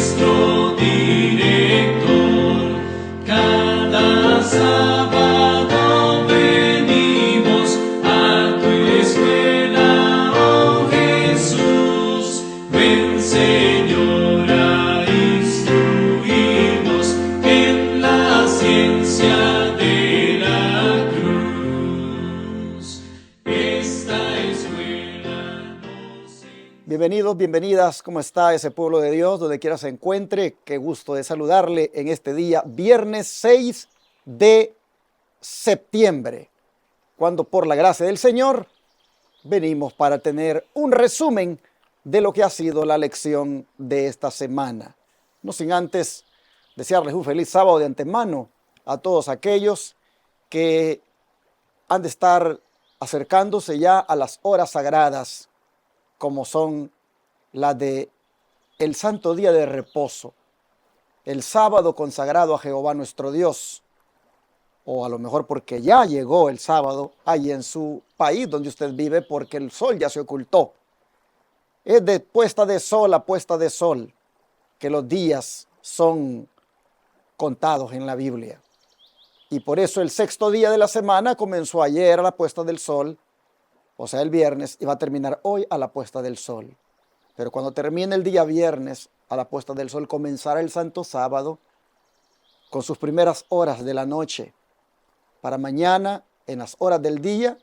nuestro director. Cada sábado venimos a tu escuela, oh Jesús. Ven, Señor, a instruirnos en la ciencia de la cruz. Esta escuela nos... Bienvenidos, bienvenidas, ¿cómo está ese pueblo de Dios? Donde quiera se encuentre, qué gusto de saludarle en este día, viernes 6 de septiembre, cuando por la gracia del Señor venimos para tener un resumen de lo que ha sido la lección de esta semana. No sin antes desearles un feliz sábado de antemano a todos aquellos que han de estar acercándose ya a las horas sagradas, como son las de el santo día de reposo, el sábado consagrado a Jehová nuestro Dios, o a lo mejor porque ya llegó el sábado ahí en su país donde usted vive, porque el sol ya se ocultó. Es de puesta de sol a puesta de sol que los días son contados en la Biblia. Y por eso el sexto día de la semana comenzó ayer a la puesta del sol, o sea, el viernes, y va a terminar hoy a la puesta del sol. Pero cuando termine el día viernes a la puesta del sol, comenzará el santo sábado con sus primeras horas de la noche, para mañana, en las horas del día,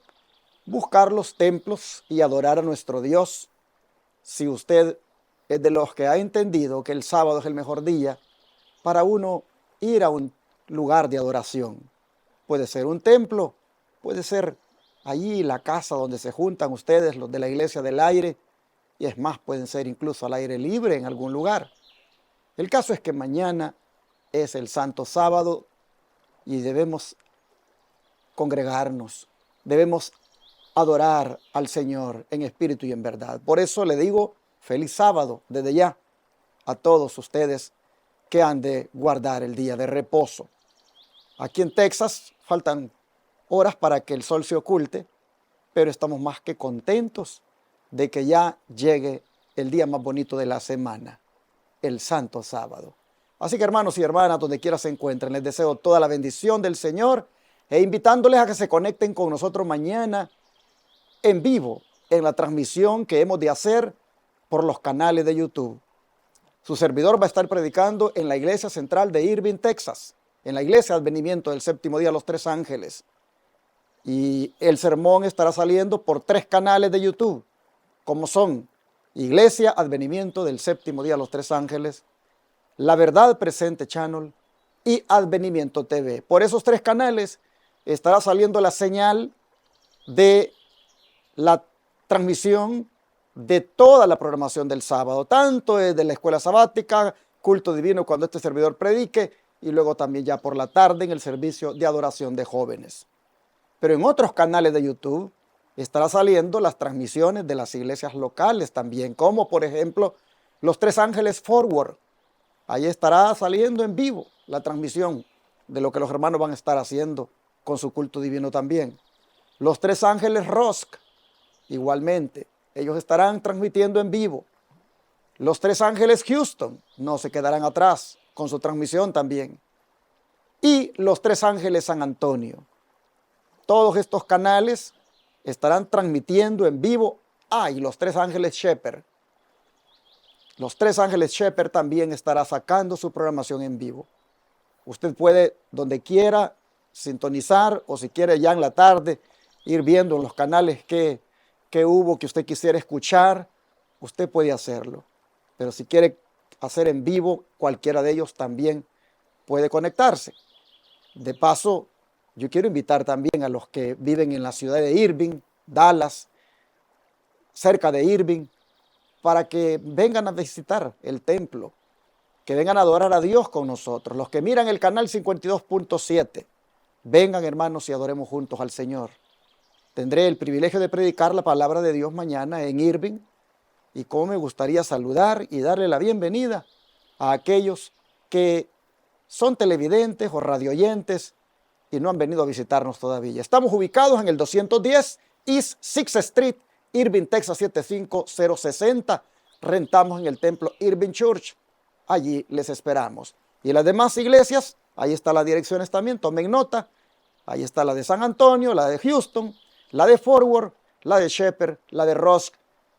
buscar los templos y adorar a nuestro Dios. Si usted es de los que ha entendido que el sábado es el mejor día para uno ir a un lugar de adoración, puede ser un templo, puede ser allí la casa donde se juntan ustedes, los de la Iglesia del Aire, y es más, pueden ser incluso al aire libre en algún lugar. El caso es que mañana es el santo sábado y debemos congregarnos, debemos adorar al Señor en espíritu y en verdad. Por eso le digo feliz sábado desde ya a todos ustedes que han de guardar el día de reposo. Aquí en Texas faltan horas para que el sol se oculte, pero estamos más que contentos de que ya llegue el día más bonito de la semana, el santo sábado. Así que hermanos y hermanas, donde quiera se encuentren, les deseo toda la bendición del Señor e invitándoles a que se conecten con nosotros mañana en vivo en la transmisión que hemos de hacer por los canales de YouTube. Su servidor va a estar predicando en la iglesia central de Irving, Texas, en la iglesia Advenimiento del Séptimo Día de los Tres Ángeles. Y el sermón estará saliendo por 3 canales de YouTube, como son Iglesia Advenimiento del Séptimo Día de los Tres Ángeles, La Verdad Presente Channel y Advenimiento TV. Por esos 3 canales estará saliendo la señal de la transmisión de toda la programación del sábado, tanto de la escuela sabática, culto divino cuando este servidor predique, y luego también ya por la tarde en el servicio de adoración de jóvenes. Pero en otros canales de YouTube estará saliendo las transmisiones de las iglesias locales también, como por ejemplo los Tres Ángeles Forward. Ahí estará saliendo en vivo la transmisión de lo que los hermanos van a estar haciendo con su culto divino también. Los Tres Ángeles Rosk, igualmente, ellos estarán transmitiendo en vivo. Los Tres Ángeles Houston no se quedarán atrás con su transmisión también. Y los Tres Ángeles San Antonio. Todos estos canales estarán transmitiendo en vivo. Y los Tres Ángeles Shepherd. Los Tres Ángeles Shepherd también estará sacando su programación en vivo. Usted puede, donde quiera, sintonizar, o si quiere ya en la tarde, ir viendo los canales que hubo, que usted quisiera escuchar, usted puede hacerlo. Pero si quiere hacer en vivo, cualquiera de ellos también puede conectarse. De paso, yo quiero invitar también a los que viven en la ciudad de Irving, Dallas, cerca de Irving, para que vengan a visitar el templo, que vengan a adorar a Dios con nosotros. Los que miran el canal 52.7, vengan hermanos y adoremos juntos al Señor. Tendré el privilegio de predicar la palabra de Dios mañana en Irving, y cómo me gustaría saludar y darle la bienvenida a aquellos que son televidentes o radioyentes y no han venido a visitarnos todavía. Estamos ubicados en el 210 East 6th Street, Irving, Texas 75060. Rentamos en el templo Irving Church. allí les esperamos. Y las demás iglesias, ahí están las direcciones también, tomen nota. Ahí está la de San Antonio, la de Houston, la de Forward, la de Shepherd, la de Rusk.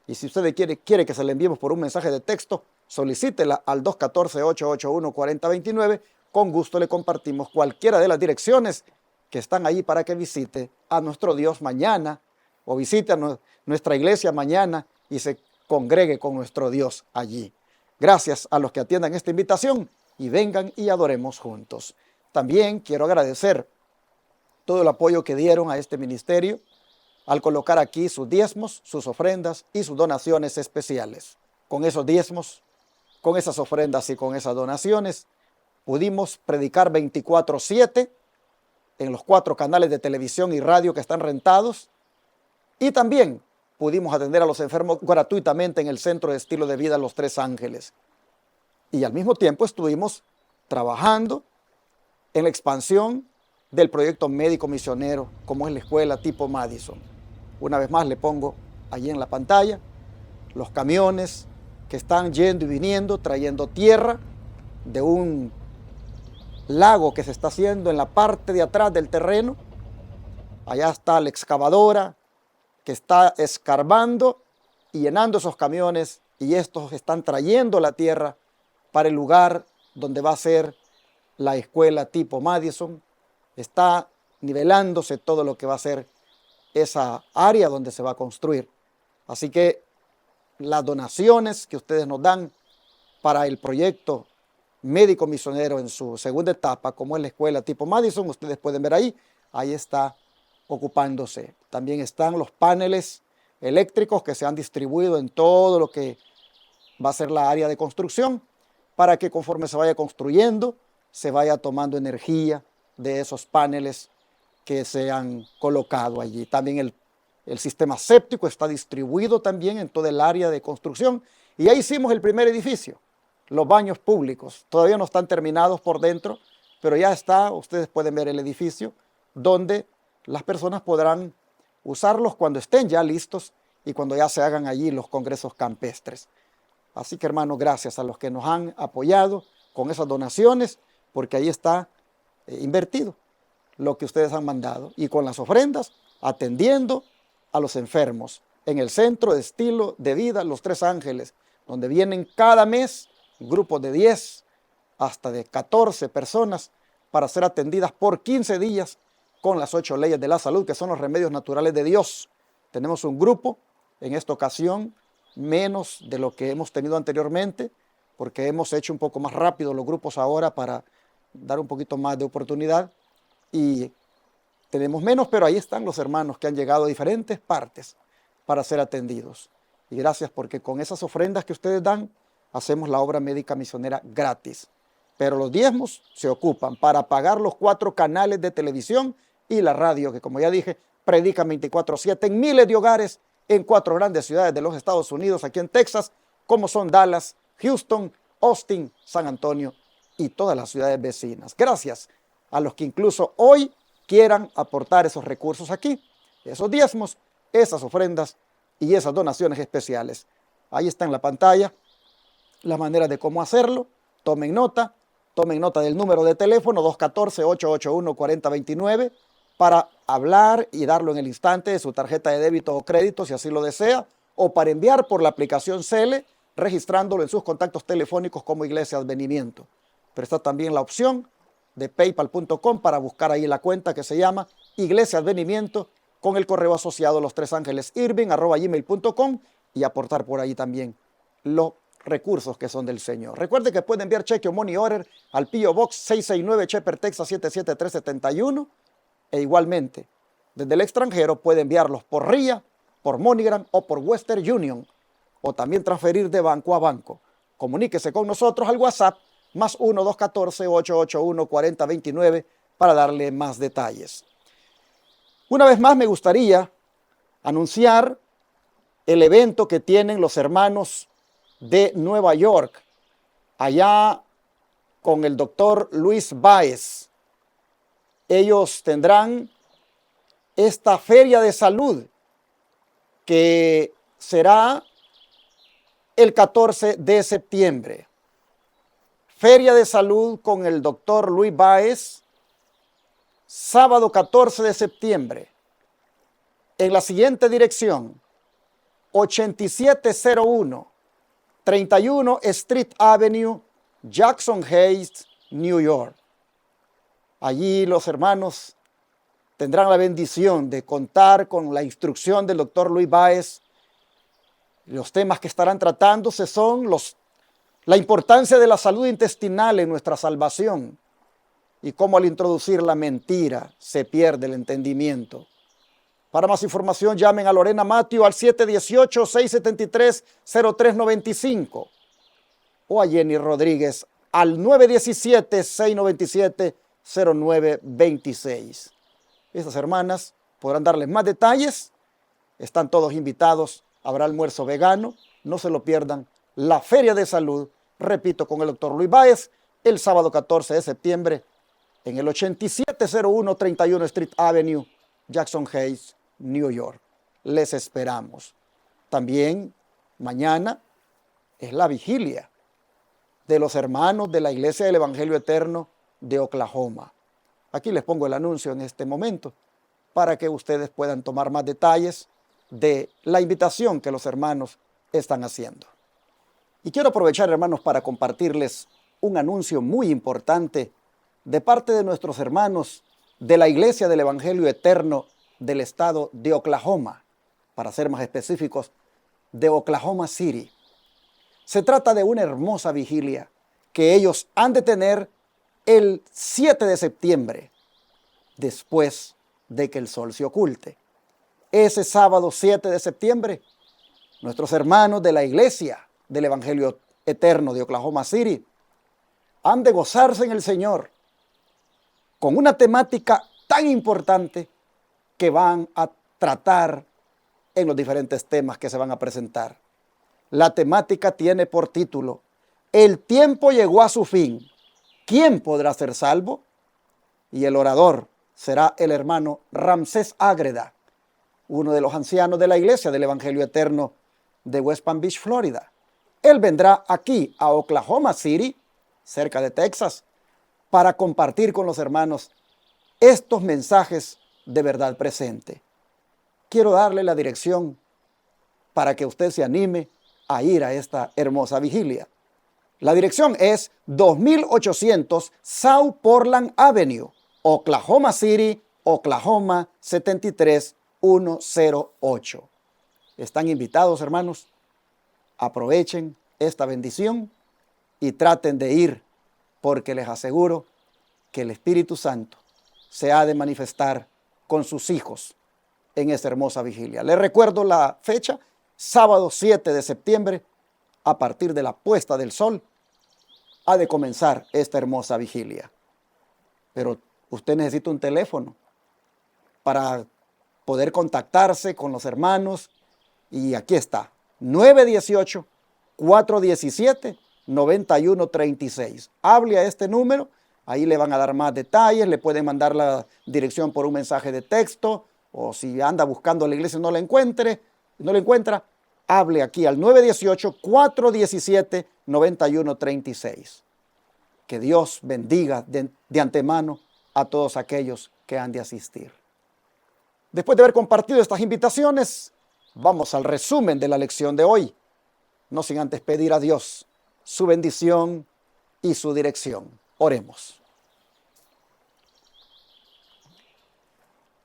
Y si usted quiere que se le enviemos por un mensaje de texto, solicítela al 214-881-4029. Con gusto le compartimos cualquiera de las direcciones que están ahí para que visite a nuestro Dios mañana o visite a nuestra iglesia mañana y se congregue con nuestro Dios allí. Gracias a los que atiendan esta invitación y vengan y adoremos juntos. También quiero agradecer todo el apoyo que dieron a este ministerio al colocar aquí sus diezmos, sus ofrendas y sus donaciones especiales. Con esos diezmos, con esas ofrendas y con esas donaciones, pudimos predicar 24/7 en los 4 canales de televisión y radio que están rentados, y también pudimos atender a los enfermos gratuitamente en el Centro de Estilo de Vida Los Tres Ángeles. Y al mismo tiempo estuvimos trabajando en la expansión del proyecto médico misionero, como es la escuela tipo Madison. Una vez más le pongo allí en la pantalla los camiones que están yendo y viniendo, trayendo tierra de un lago que se está haciendo en la parte de atrás del terreno. Allá está la excavadora que está escarbando y llenando esos camiones, y estos están trayendo la tierra para el lugar donde va a ser la escuela tipo Madison. Está nivelándose todo lo que va a ser esa área donde se va a construir. Así que las donaciones que ustedes nos dan para el proyecto médico misionero en su segunda etapa, como es la escuela tipo Madison, ustedes pueden ver ahí está ocupándose. También están los paneles eléctricos que se han distribuido en todo lo que va a ser la área de construcción, para que conforme se vaya construyendo, se vaya tomando energía de esos paneles que se han colocado allí. También el sistema séptico está distribuido también en toda el área de construcción. Y ya hicimos el primer edificio, los baños públicos. Todavía no están terminados por dentro, pero ya está, ustedes pueden ver el edificio, donde las personas podrán usarlos cuando estén ya listos y cuando ya se hagan allí los congresos campestres. Así que, hermanos, gracias a los que nos han apoyado con esas donaciones, porque ahí está invertido lo que ustedes han mandado, y con las ofrendas atendiendo a los enfermos en el Centro de Estilo de Vida Los Tres Ángeles, donde vienen cada mes grupos de 10 hasta de 14 personas para ser atendidas por 15 días con las 8 leyes de la salud, que son los remedios naturales de Dios. Tenemos un grupo en esta ocasión menos de lo que hemos tenido anteriormente, porque hemos hecho un poco más rápido los grupos ahora para dar un poquito más de oportunidad, y tenemos menos, pero ahí están los hermanos que han llegado a diferentes partes para ser atendidos. Y gracias, porque con esas ofrendas que ustedes dan, hacemos la obra médica misionera gratis. Pero los diezmos se ocupan para pagar los 4 canales de televisión y la radio, que como ya dije, predican 24/7 en miles de hogares en 4 grandes ciudades de los Estados Unidos, aquí en Texas, como son Dallas, Houston, Austin, San Antonio y todas las ciudades vecinas. Gracias a los que incluso hoy quieran aportar esos recursos aquí, esos diezmos, esas ofrendas y esas donaciones especiales. Ahí está en la pantalla la manera de cómo hacerlo. Tomen nota del número de teléfono 214-881-4029 para hablar y darlo en el instante de su tarjeta de débito o crédito, si así lo desea, o para enviar por la aplicación Cele, registrándolo en sus contactos telefónicos como Iglesia Advenimiento. Pero está también la opción de paypal.com para buscar ahí la cuenta que se llama Iglesia Advenimiento, con el correo asociado lostresangelesirving@gmail.com, y aportar por ahí también los recursos que son del Señor. Recuerde que puede enviar cheque o money order al P.O. Box 669 Shepherd, Texas 77371, e igualmente desde el extranjero puede enviarlos por RIA, por MoneyGram o por Western Union, o también transferir de banco a banco. Comuníquese con nosotros al WhatsApp +1 214-881-4029 para darle más detalles. Una vez más me gustaría anunciar el evento que tienen los hermanos de Nueva York, allá con el doctor Luis Báez. Ellos tendrán esta feria de salud que será el 14 de septiembre. Feria de Salud con el doctor Luis Báez, sábado 14 de septiembre, en la siguiente dirección: 8701 31 Street Avenue, Jackson Heights, New York. Allí los hermanos tendrán la bendición de contar con la instrucción del doctor Luis Báez. Los temas que estarán tratándose son la importancia de la salud intestinal en nuestra salvación y cómo al introducir la mentira se pierde el entendimiento. Para más información llamen a Lorena Matthew al 718-673-0395 o a Jenny Rodríguez al 917-697-0926. Estas hermanas podrán darles más detalles. Están todos invitados. Habrá almuerzo vegano. No se lo pierdan. La Feria de Salud, repito, con el doctor Luis Báez, el sábado 14 de septiembre en el 8701 31 Street Avenue, Jackson Heights, New York. Les esperamos. También mañana es la vigilia de los hermanos de la Iglesia del Evangelio Eterno de Oklahoma. Aquí les pongo el anuncio en este momento para que ustedes puedan tomar más detalles de la invitación que los hermanos están haciendo. Y quiero aprovechar, hermanos, para compartirles un anuncio muy importante de parte de nuestros hermanos de la Iglesia del Evangelio Eterno del estado de Oklahoma, para ser más específicos, de Oklahoma City. Se trata de una hermosa vigilia que ellos han de tener el 7 de septiembre, después de que el sol se oculte. Ese sábado 7 de septiembre, nuestros hermanos de la Iglesia del Evangelio Eterno de Oklahoma City han de gozarse en el Señor con una temática tan importante que van a tratar en los diferentes temas que se van a presentar. La temática tiene por título: El tiempo llegó a su fin. ¿Quién podrá ser salvo? Y el orador será el hermano Ramsés Ágreda, uno de los ancianos de la Iglesia del Evangelio Eterno de West Palm Beach, Florida. Él vendrá aquí a Oklahoma City, cerca de Texas, para compartir con los hermanos estos mensajes de verdad presente. Quiero darle la dirección para que usted se anime a ir a esta hermosa vigilia. La dirección es 2800 South Portland Avenue, Oklahoma City, Oklahoma 73108. Están invitados, hermanos. Aprovechen esta bendición y traten de ir, porque les aseguro que el Espíritu Santo se ha de manifestar con sus hijos en esta hermosa vigilia. Les recuerdo la fecha: sábado 7 de septiembre, a partir de la puesta del sol, ha de comenzar esta hermosa vigilia. Pero usted necesita un teléfono para poder contactarse con los hermanos, y aquí está: 918-417-9136. Hable a este número, ahí le van a dar más detalles, le pueden mandar la dirección por un mensaje de texto, o si anda buscando la iglesia y no la encuentra, hable aquí al 918-417-9136. Que Dios bendiga de antemano a todos aquellos que han de asistir. Después de haber compartido estas invitaciones, vamos al resumen de la lección de hoy, no sin antes pedir a Dios su bendición y su dirección. Oremos.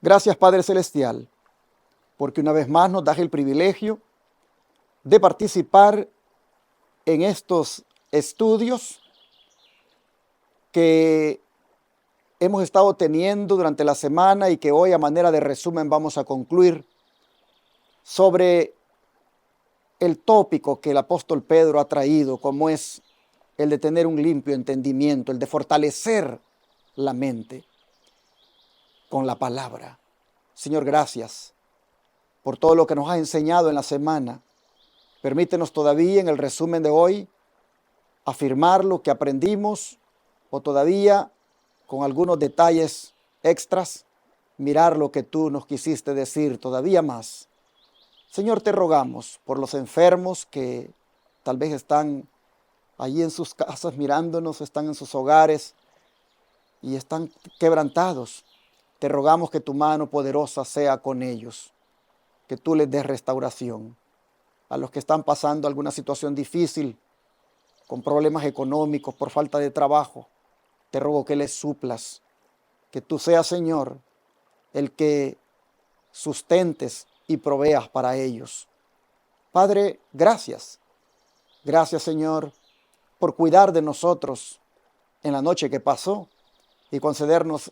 Gracias, Padre Celestial, porque una vez más nos das el privilegio de participar en estos estudios que hemos estado teniendo durante la semana y que hoy, a manera de resumen, vamos a concluir sobre el tópico que el apóstol Pedro ha traído, como es el de tener un limpio entendimiento, el de fortalecer la mente con la palabra. Señor, gracias por todo lo que nos has enseñado en la semana. Permítenos todavía en el resumen de hoy afirmar lo que aprendimos, o todavía con algunos detalles extras, mirar lo que tú nos quisiste decir todavía más. Señor, te rogamos por los enfermos que tal vez están allí en sus casas mirándonos, están en sus hogares y están quebrantados. Te rogamos que tu mano poderosa sea con ellos, que tú les des restauración. A los que están pasando alguna situación difícil, con problemas económicos, por falta de trabajo, te ruego que les suplas, que tú seas, Señor, el que sustentes y proveas para ellos. Padre, gracias. Gracias, Señor, por cuidar de nosotros en la noche que pasó y concedernos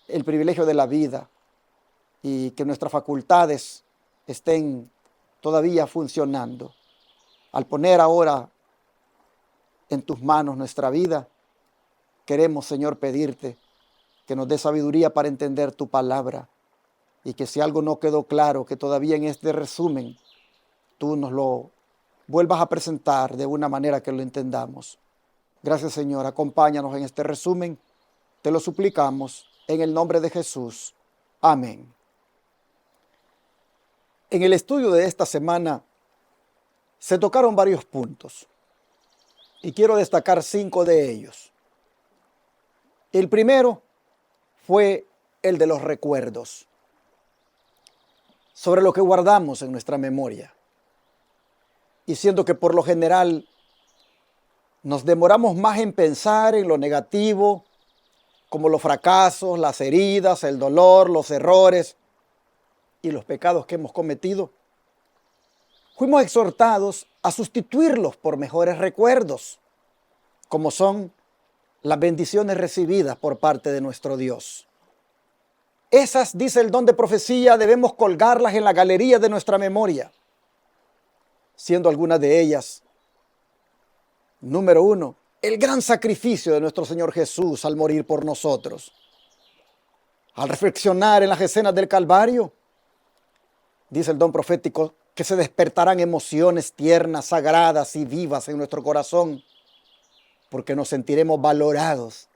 el privilegio de la vida y que nuestras facultades estén todavía funcionando. Al poner ahora en tus manos nuestra vida, queremos, Señor, pedirte que nos dé sabiduría para entender tu palabra y que si algo no quedó claro, que todavía en este resumen tú nos lo vuelvas a presentar de una manera que lo entendamos. Gracias, Señor. Acompáñanos en este resumen. Te lo suplicamos en el nombre de Jesús. Amén. En el estudio de esta semana se tocaron varios puntos y quiero destacar 5 de ellos. El primero fue el de los recuerdos, sobre lo que guardamos en nuestra memoria. Y siento que por lo general nos demoramos más en pensar en lo negativo, como los fracasos, las heridas, el dolor, los errores y los pecados que hemos cometido. Fuimos exhortados a sustituirlos por mejores recuerdos, como son las bendiciones recibidas por parte de nuestro Dios. Esas, dice el don de profecía, debemos colgarlas en la galería de nuestra memoria, siendo algunas de ellas, número 1, el gran sacrificio de nuestro Señor Jesús al morir por nosotros. Al reflexionar en las escenas del Calvario, dice el don profético, que se despertarán emociones tiernas, sagradas y vivas en nuestro corazón, porque nos sentiremos valorados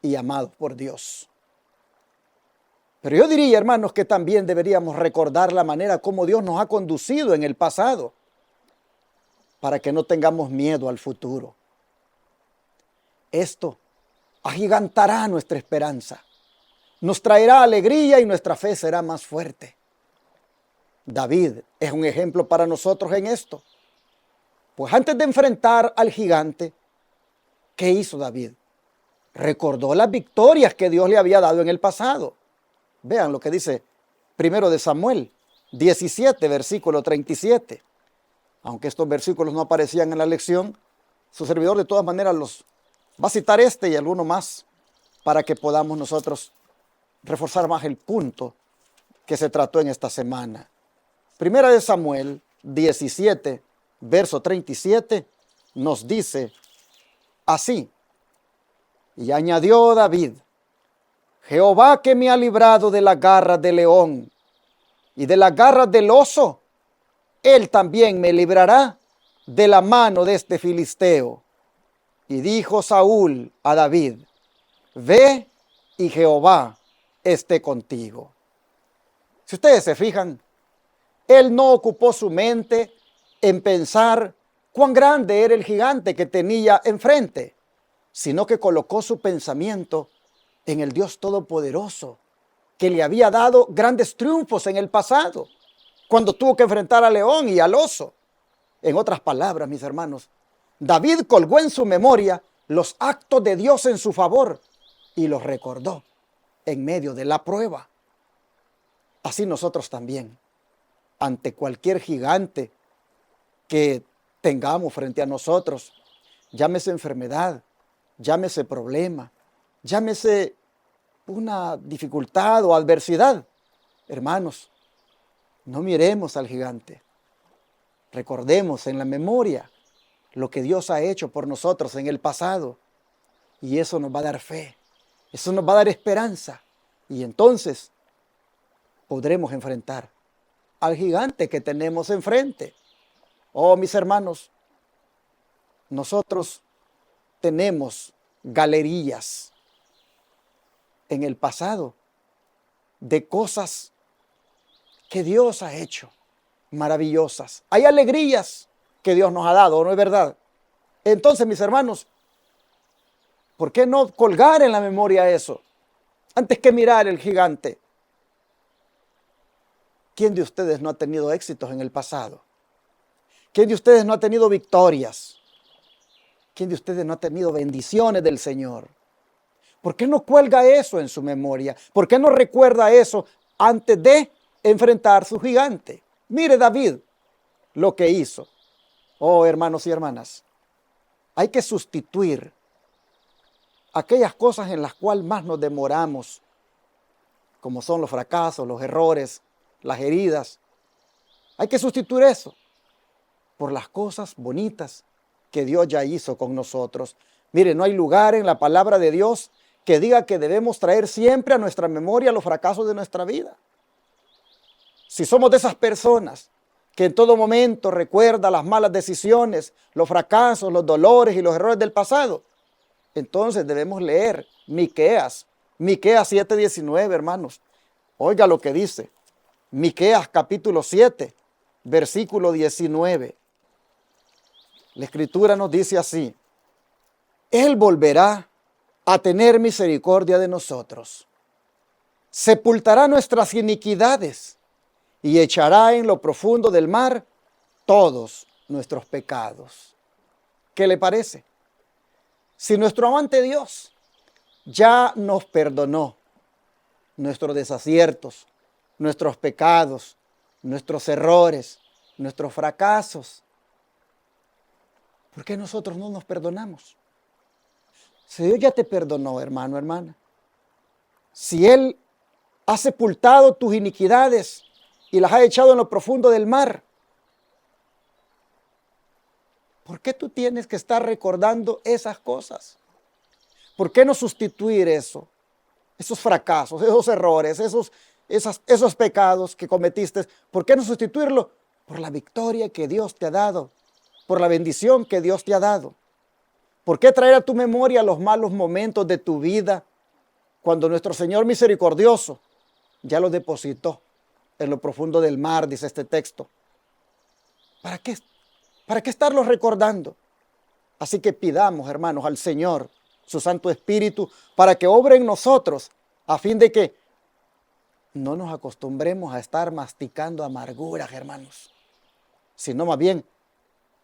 y amados por Dios. Pero yo diría, hermanos, que también deberíamos recordar la manera como Dios nos ha conducido en el pasado, para que no tengamos miedo al futuro. Esto agigantará nuestra esperanza, nos traerá alegría y nuestra fe será más fuerte. David es un ejemplo para nosotros en esto. Pues antes de enfrentar al gigante, ¿qué hizo David? Recordó las victorias que Dios le había dado en el pasado. Vean lo que dice 1 de Samuel 17, versículo 37. Aunque estos versículos no aparecían en la lección, su servidor de todas maneras los va a citar y alguno más para que podamos nosotros reforzar más el punto que se trató en esta semana. 1 de Samuel 17, verso 37, nos dice así: y añadió David, Jehová que me ha librado de las garras del león y de las garras del oso, él también me librará de la mano de este filisteo. Y dijo Saúl a David, ve y Jehová esté contigo. Si ustedes se fijan, él no ocupó su mente en pensar cuán grande era el gigante que tenía enfrente, sino que colocó su pensamiento en el Dios Todopoderoso, que le había dado grandes triunfos en el pasado, cuando tuvo que enfrentar al león y al oso. En otras palabras, mis hermanos, David colgó en su memoria los actos de Dios en su favor y los recordó en medio de la prueba. Así nosotros también, ante cualquier gigante que tengamos frente a nosotros, llámese enfermedad, llámese problema, llámese una dificultad o adversidad, hermanos, no miremos al gigante. Recordemos en la memoria lo que Dios ha hecho por nosotros en el pasado. Y eso nos va a dar fe. Eso nos va a dar esperanza. Y entonces podremos enfrentar al gigante que tenemos enfrente. Oh, mis hermanos, nosotros tenemos galerías en el pasado de cosas que Dios ha hecho maravillosas. Hay alegrías que Dios nos ha dado, ¿no es verdad? Entonces, mis hermanos, ¿por qué no colgar en la memoria eso? Antes que mirar el gigante. ¿Quién de ustedes no ha tenido éxitos en el pasado? ¿Quién de ustedes no ha tenido victorias? ¿Quién de ustedes no ha tenido bendiciones del Señor? ¿Por qué no cuelga eso en su memoria? ¿Por qué no recuerda eso antes de enfrentar su gigante? Mire David lo que hizo. Oh, hermanos y hermanas, hay que sustituir aquellas cosas en las cuales más nos demoramos, como son los fracasos, los errores, las heridas. Hay que sustituir eso por las cosas bonitas que Dios ya hizo con nosotros. Mire, no hay lugar en la palabra de Dios que diga que debemos traer siempre a nuestra memoria los fracasos de nuestra vida. Si somos de esas personas que en todo momento recuerda las malas decisiones, los fracasos, los dolores y los errores del pasado, entonces debemos leer Miqueas 7:19, hermanos. Oiga lo que dice. Miqueas capítulo 7, versículo 19. La Escritura nos dice así: Él volverá a tener misericordia de nosotros, sepultará nuestras iniquidades y echará en lo profundo del mar todos nuestros pecados. ¿Qué le parece? Si nuestro amante Dios ya nos perdonó nuestros desaciertos, nuestros pecados, nuestros errores, nuestros fracasos, ¿por qué nosotros no nos perdonamos? Si Dios ya te perdonó, hermano, hermana, si Él ha sepultado tus iniquidades y las ha echado en lo profundo del mar, ¿por qué tú tienes que estar recordando esas cosas? ¿Por qué no sustituir eso? Esos fracasos, esos errores, esos pecados que cometiste, ¿por qué no sustituirlo por la victoria que Dios te ha dado, por la bendición que Dios te ha dado? ¿Por qué traer a tu memoria los malos momentos de tu vida cuando nuestro Señor misericordioso ya los depositó en lo profundo del mar, dice este texto? ¿Para qué? ¿Para qué estarlos recordando? Así que pidamos, hermanos, al Señor, su Santo Espíritu, para que obre en nosotros, a fin de que no nos acostumbremos a estar masticando amarguras, hermanos, sino más bien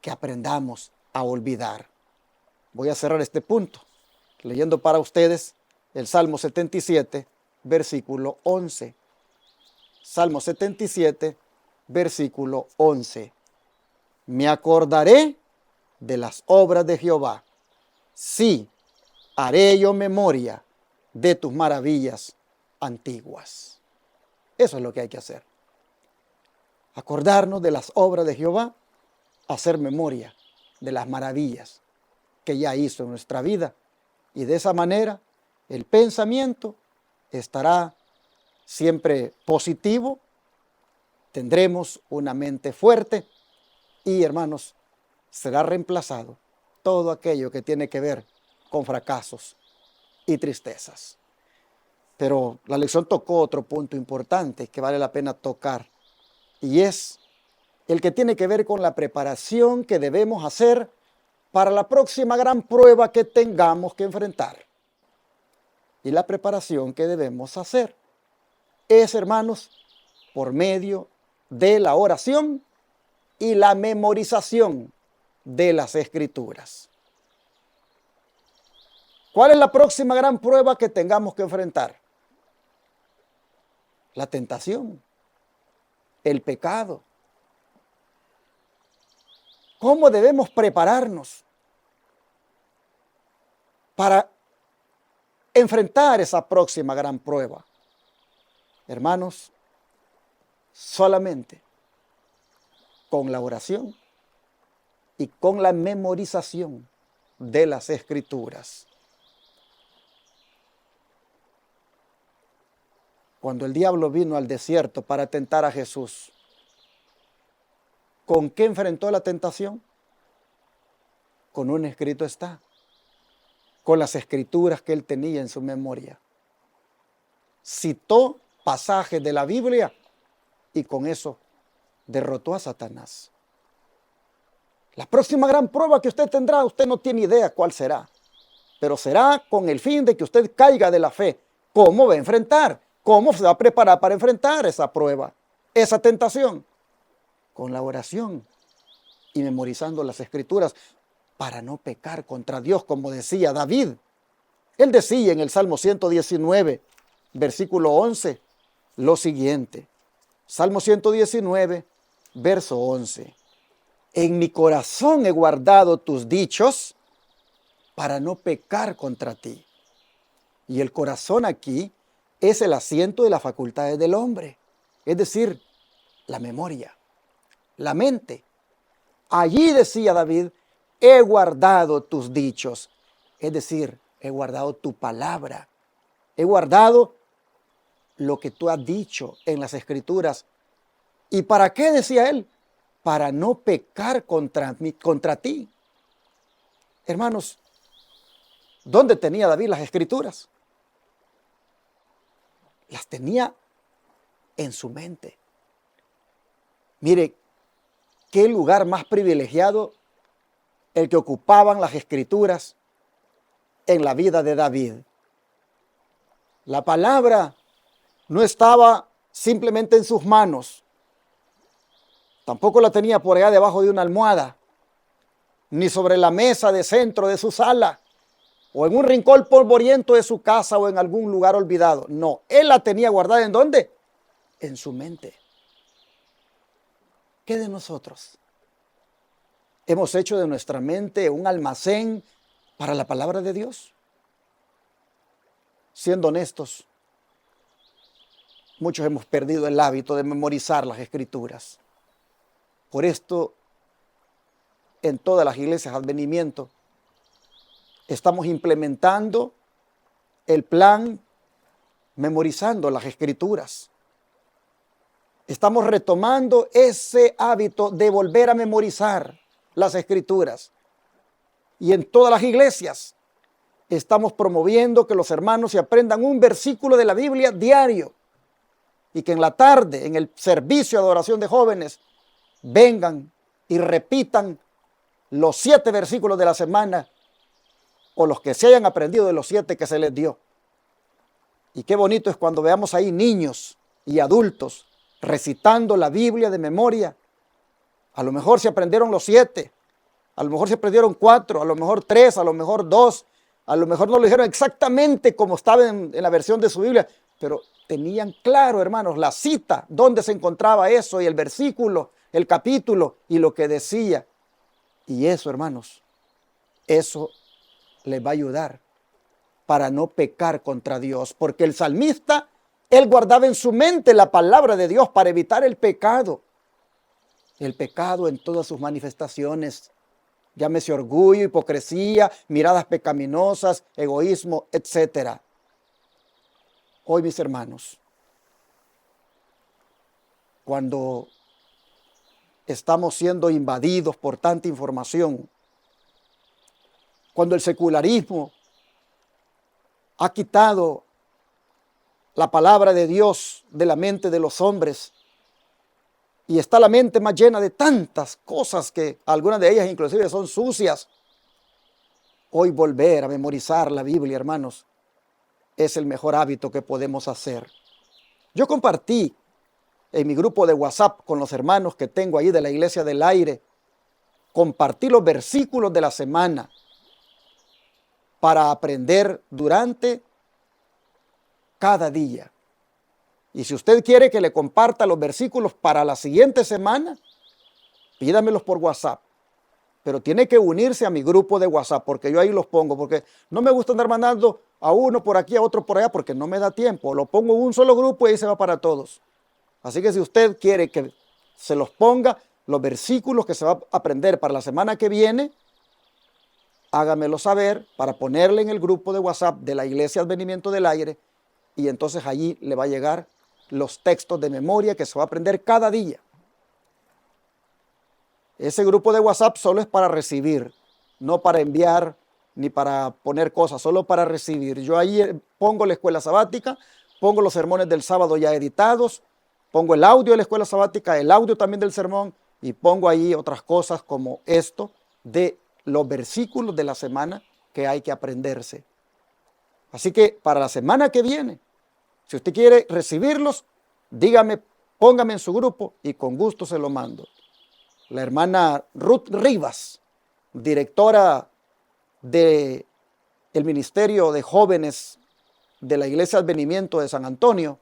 que aprendamos a olvidar. Voy a cerrar este punto leyendo para ustedes el Salmo 77, versículo 11. Salmo 77, versículo 11. Me acordaré de las obras de Jehová. Sí, haré yo memoria de tus maravillas antiguas. Eso es lo que hay que hacer. Acordarnos de las obras de Jehová, hacer memoria de las maravillas que ya hizo en nuestra vida. Y de esa manera el pensamiento estará siempre positivo, tendremos una mente fuerte y, hermanos, será reemplazado todo aquello que tiene que ver con fracasos y tristezas. Pero la lección tocó otro punto importante que vale la pena tocar, y es el que tiene que ver con la preparación que debemos hacer para la próxima gran prueba que tengamos que enfrentar. Y la preparación que debemos hacer es, hermanos, por medio de la oración y la memorización de las Escrituras. ¿Cuál es la próxima gran prueba que tengamos que enfrentar? La tentación, el pecado. ¿Cómo debemos prepararnos para enfrentar esa próxima gran prueba? Hermanos, solamente con la oración y con la memorización de las Escrituras. Cuando el diablo vino al desierto para tentar a Jesús, ¿con qué enfrentó la tentación? Con un escrito está, con las Escrituras que él tenía en su memoria. Citó pasajes de la Biblia y con eso derrotó a Satanás. La próxima gran prueba que usted tendrá, usted no tiene idea cuál será, pero será con el fin de que usted caiga de la fe. ¿Cómo va a enfrentar? ¿Cómo se va a preparar para enfrentar esa prueba, esa tentación? Con la oración y memorizando las Escrituras para no pecar contra Dios, como decía David. Él decía en el Salmo 119, versículo 11, lo siguiente. Salmo 119, verso 11. En mi corazón he guardado tus dichos para no pecar contra ti. Y el corazón aquí es el asiento de las facultades del hombre, es decir, la memoria, la mente. Allí decía David, he guardado tus dichos, es decir, he guardado tu palabra, he guardado lo que tú has dicho en las Escrituras. ¿Y para qué decía él? Para no pecar contra ti. Hermanos, ¿dónde tenía David las Escrituras? Las tenía en su mente. Mire, qué lugar más privilegiado el que ocupaban las Escrituras en la vida de David. La palabra no estaba simplemente en sus manos, tampoco la tenía por allá debajo de una almohada, ni sobre la mesa de centro de su sala, o en un rincón polvoriento de su casa o en algún lugar olvidado. No, él la tenía guardada ¿en dónde? En su mente. ¿Qué de nosotros? ¿Hemos hecho de nuestra mente un almacén para la palabra de Dios? Siendo honestos, muchos hemos perdido el hábito de memorizar las Escrituras. Por esto, en todas las iglesias Advenimiento, estamos implementando el plan memorizando las Escrituras. Estamos retomando ese hábito de volver a memorizar las Escrituras. Y en todas las iglesias estamos promoviendo que los hermanos se aprendan un versículo de la Biblia diario y que en la tarde, en el servicio de adoración de jóvenes, vengan y repitan los 7 versículos de la semana o los que se hayan aprendido de los 7 que se les dio. Y qué bonito es cuando veamos ahí niños y adultos recitando la Biblia de memoria. A lo mejor se aprendieron los 7, a lo mejor se aprendieron 4, a lo mejor 3, a lo mejor 2, a lo mejor no lo dijeron exactamente como estaba en la versión de su Biblia, pero tenían claro, hermanos, la cita, dónde se encontraba eso y el versículo, el capítulo y lo que decía. Y eso, hermanos, eso les va a ayudar para no pecar contra Dios, porque el salmista, él guardaba en su mente la palabra de Dios para evitar el pecado en todas sus manifestaciones, llámese orgullo, hipocresía, miradas pecaminosas, egoísmo, etc. Hoy, mis hermanos, cuando estamos siendo invadidos por tanta información, cuando el secularismo ha quitado la palabra de Dios de la mente de los hombres y está la mente más llena de tantas cosas que algunas de ellas inclusive son sucias. Hoy volver a memorizar la Biblia, hermanos, es el mejor hábito que podemos hacer. Yo compartí en mi grupo de WhatsApp con los hermanos que tengo ahí de la Iglesia del Aire, compartí los versículos de la semana para aprender durante cada día. Y si usted quiere que le comparta los versículos para la siguiente semana, pídamelos por WhatsApp. Pero tiene que unirse a mi grupo de WhatsApp, porque yo ahí los pongo, porque no me gusta andar mandando a uno por aquí, a otro por allá, porque no me da tiempo. Lo pongo en un solo grupo y ahí se va para todos. Así que si usted quiere que se los ponga, los versículos que se va a aprender para la semana que viene, hágamelo saber para ponerle en el grupo de WhatsApp de la Iglesia Advenimiento del Aire, y entonces allí le va a llegar los textos de memoria que se va a aprender cada día. Ese grupo de WhatsApp solo es para recibir, no para enviar ni para poner cosas, solo para recibir. Yo ahí pongo la escuela sabática, pongo los sermones del sábado ya editados, pongo el audio de la escuela sabática, el audio también del sermón, y pongo ahí otras cosas como esto de los versículos de la semana que hay que aprenderse. Así que para la semana que viene, si usted quiere recibirlos, dígame, póngame en su grupo y con gusto se lo mando. La hermana Ruth Rivas, directora del Ministerio de Jóvenes de la Iglesia Advenimiento de San Antonio,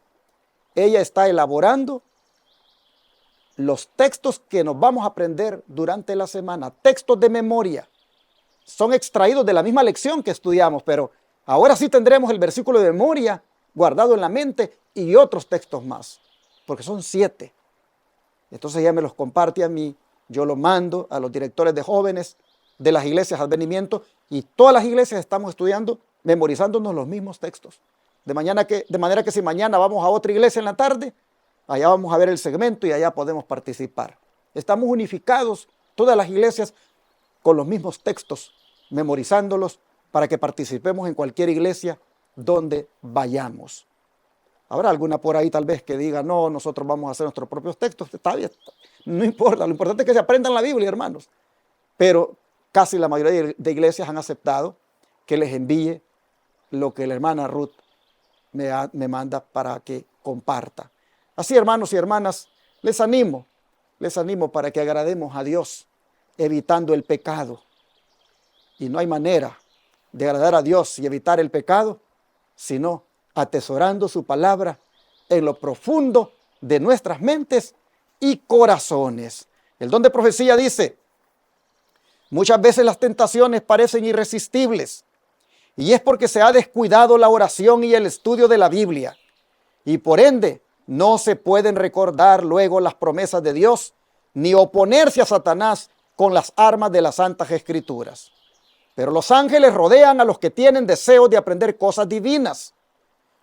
ella está elaborando los textos que nos vamos a aprender durante la semana, textos de memoria. Son extraídos de la misma lección que estudiamos, pero ahora sí tendremos el versículo de memoria guardado en la mente y otros textos más, porque son 7. Entonces ella me los comparte a mí, yo lo mando a los directores de jóvenes de las iglesias Advenimiento y todas las iglesias estamos estudiando, memorizándonos los mismos textos. De manera que si mañana vamos a otra iglesia en la tarde, allá vamos a ver el segmento y allá podemos participar. Estamos unificados, todas las iglesias, con los mismos textos, memorizándolos para que participemos en cualquier iglesia donde vayamos. Habrá alguna por ahí tal vez que diga, no, nosotros vamos a hacer nuestros propios textos. Está bien, no importa, lo importante es que se aprendan la Biblia, hermanos. Pero casi la mayoría de iglesias han aceptado que les envíe lo que la hermana Ruth me manda para que comparta. Así, hermanos y hermanas, les animo para que agrademos a Dios evitando el pecado. Y no hay manera de agradar a Dios y evitar el pecado, sino atesorando su palabra en lo profundo de nuestras mentes y corazones. El don de profecía dice, muchas veces las tentaciones parecen irresistibles, y es porque se ha descuidado la oración y el estudio de la Biblia, y por ende no se pueden recordar luego las promesas de Dios, ni oponerse a Satanás con las armas de las Santas Escrituras. Pero los ángeles rodean a los que tienen deseo de aprender cosas divinas,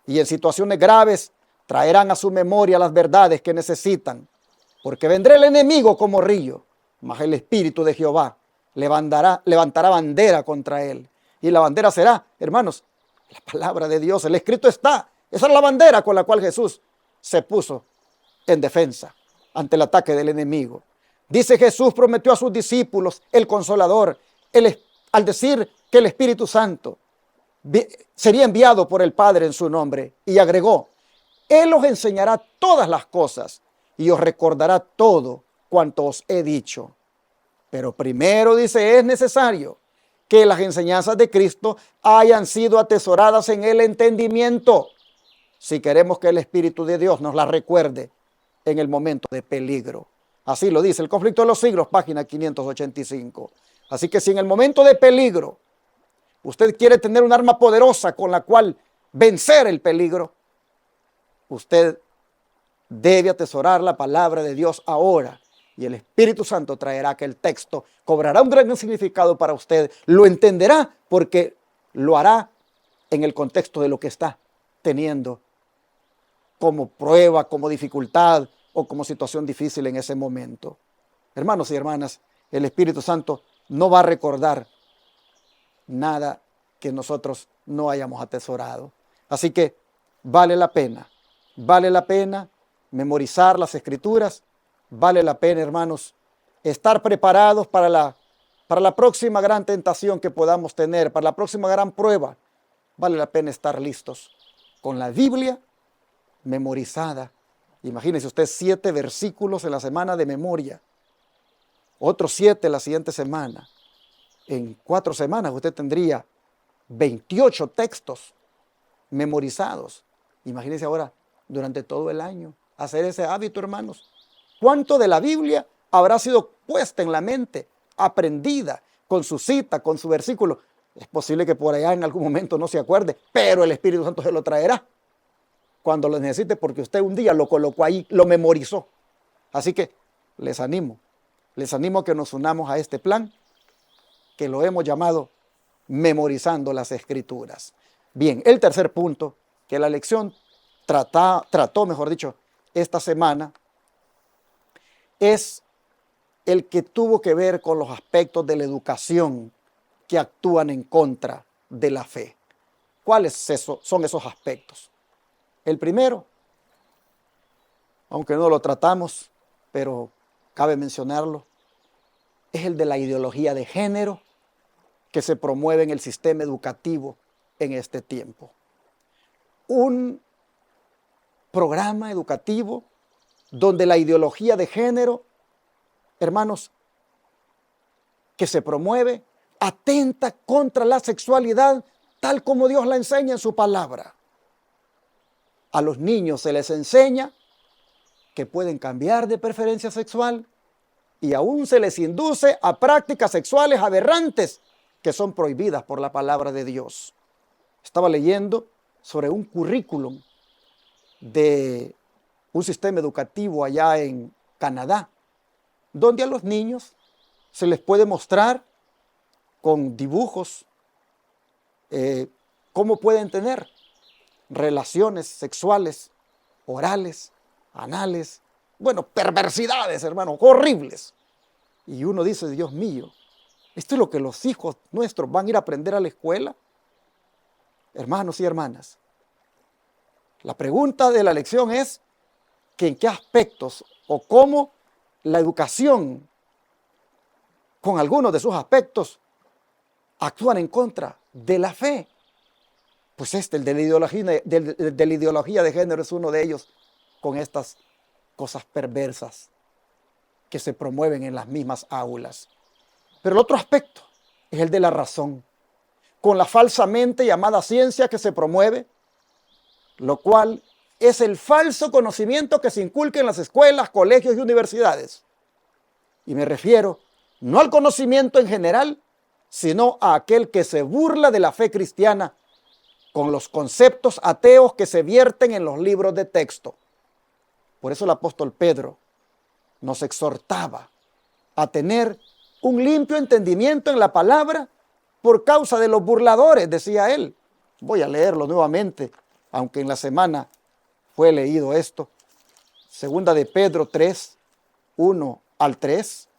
y en situaciones graves traerán a su memoria las verdades que necesitan, porque vendrá el enemigo como río, mas el Espíritu de Jehová levantará bandera contra él. Y la bandera será, hermanos, la palabra de Dios. El escrito está. Esa es la bandera con la cual Jesús se puso en defensa ante el ataque del enemigo. Dice Jesús prometió a sus discípulos el Consolador, al decir que el Espíritu Santo sería enviado por el Padre en su nombre, y agregó, Él os enseñará todas las cosas y os recordará todo cuanto os he dicho. Pero primero, dice, es necesario que las enseñanzas de Cristo hayan sido atesoradas en el entendimiento, si queremos que el Espíritu de Dios nos las recuerde en el momento de peligro. Así lo dice el Conflicto de los Siglos, página 585. Así que si en el momento de peligro usted quiere tener un arma poderosa con la cual vencer el peligro, usted debe atesorar la palabra de Dios ahora. Y el Espíritu Santo traerá que el texto cobrará un gran significado para usted. Lo entenderá porque lo hará en el contexto de lo que está teniendo como prueba, como dificultad o como situación difícil en ese momento. Hermanos y hermanas, el Espíritu Santo no va a recordar nada que nosotros no hayamos atesorado. Así que vale la pena memorizar las Escrituras. Vale la pena, hermanos, estar preparados para la próxima gran tentación que podamos tener, para la próxima gran prueba. Vale la pena estar listos con la Biblia memorizada. Imagínese usted 7 versículos en la semana de memoria, otros 7 la siguiente semana. En 4 semanas usted tendría 28 textos memorizados. Imagínese ahora durante todo el año hacer ese hábito, hermanos. ¿Cuánto de la Biblia habrá sido puesta en la mente, aprendida, con su cita, con su versículo? Es posible que por allá en algún momento no se acuerde, pero el Espíritu Santo se lo traerá cuando lo necesite, porque usted un día lo colocó ahí, lo memorizó. Así que les animo a que nos unamos a este plan que lo hemos llamado memorizando las Escrituras. Bien, el tercer punto que la lección trató, esta semana, es el que tuvo que ver con los aspectos de la educación que actúan en contra de la fe. ¿Cuáles son esos aspectos? El primero, aunque no lo tratamos, pero cabe mencionarlo, es el de la ideología de género que se promueve en el sistema educativo en este tiempo. Un programa educativo donde la ideología de género, hermanos, que se promueve, atenta contra la sexualidad tal como Dios la enseña en su palabra. A los niños se les enseña que pueden cambiar de preferencia sexual y aún se les induce a prácticas sexuales aberrantes que son prohibidas por la palabra de Dios. Estaba leyendo sobre un currículum de un sistema educativo allá en Canadá, donde a los niños se les puede mostrar con dibujos cómo pueden tener relaciones sexuales, orales, anales, bueno, perversidades, hermanos, horribles. Y uno dice, Dios mío, ¿esto es lo que los hijos nuestros van a ir a aprender a la escuela? Hermanos y hermanas, la pregunta de la lección es que en qué aspectos o cómo la educación, con algunos de sus aspectos, actúan en contra de la fe. Pues el de la ideología de género es uno de ellos, con estas cosas perversas que se promueven en las mismas aulas. Pero el otro aspecto es el de la razón, con la falsamente llamada ciencia que se promueve, lo cual es el falso conocimiento que se inculca en las escuelas, colegios y universidades. Y me refiero no al conocimiento en general, sino a aquel que se burla de la fe cristiana con los conceptos ateos que se vierten en los libros de texto. Por eso el apóstol Pedro nos exhortaba a tener un limpio entendimiento en la palabra por causa de los burladores, decía él. Voy a leerlo nuevamente, aunque en la semana fue leído esto. Segunda de Pedro 3, 1 al 3,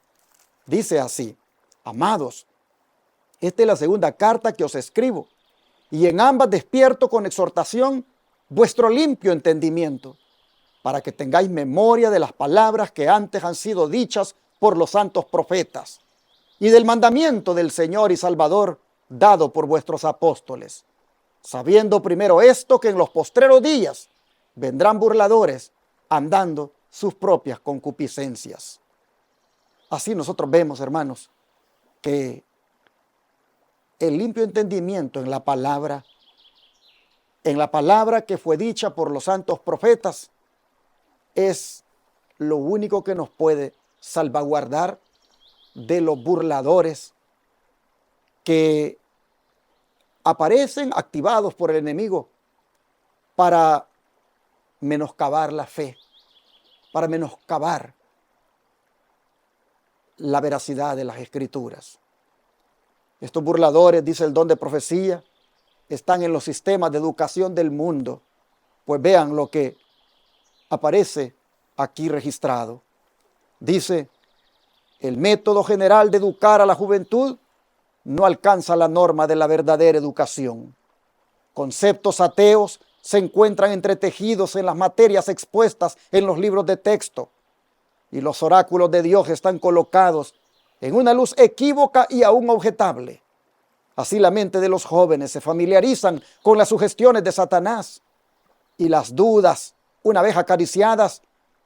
dice así: amados, esta es la segunda carta que os escribo, y en ambas despierto con exhortación vuestro limpio entendimiento, para que tengáis memoria de las palabras que antes han sido dichas por los santos profetas, y del mandamiento del Señor y Salvador dado por vuestros apóstoles, sabiendo primero esto, que en los postreros días vendrán burladores andando sus propias concupiscencias. Así nosotros vemos, hermanos, que el limpio entendimiento en la palabra que fue dicha por los santos profetas, es lo único que nos puede salvaguardar de los burladores que aparecen activados por el enemigo para menoscabar la fe, para menoscabar la veracidad de las Escrituras. Estos burladores, dice el don de profecía, están en los sistemas de educación del mundo. Pues vean lo que aparece aquí registrado. Dice: el método general de educar a la juventud no alcanza la norma de la verdadera educación. Conceptos ateos se encuentran entretejidos en las materias expuestas en los libros de texto, y los oráculos de Dios están colocados en una luz equívoca y aún objetable. Así la mente de los jóvenes se familiarizan con las sugestiones de Satanás, y las dudas, una vez acariciadas,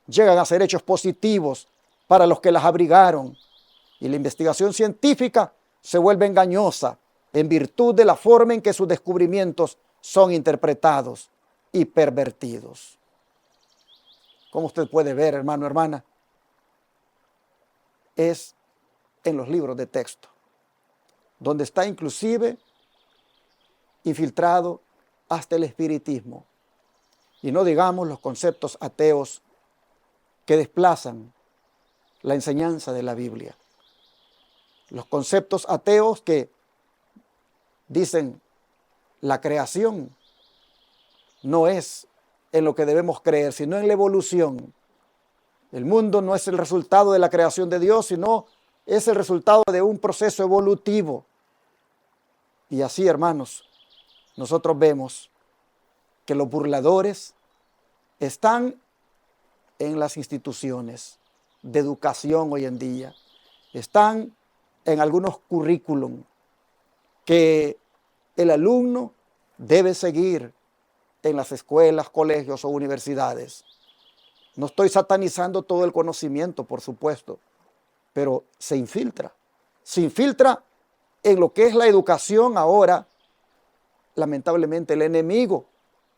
llegan a ser hechos positivos para los que las abrigaron, y la investigación científica se vuelve engañosa en virtud de la forma en que sus descubrimientos son interpretados y pervertidos. Como usted puede ver, hermano, hermana, es en los libros de texto, donde está inclusive infiltrado hasta el espiritismo, y no digamos los conceptos ateos que desplazan la enseñanza de la Biblia. Los conceptos ateos que dicen la creación no es en lo que debemos creer, sino en la evolución. El mundo no es el resultado de la creación de Dios, sino es el resultado de un proceso evolutivo. Y así, hermanos, nosotros vemos que los burladores están en las instituciones de educación hoy en día. Están en algunos currículum que el alumno debe seguir en las escuelas, colegios o universidades. No estoy satanizando todo el conocimiento, por supuesto, pero se infiltra. Se infiltra en lo que es la educación ahora, lamentablemente, el enemigo.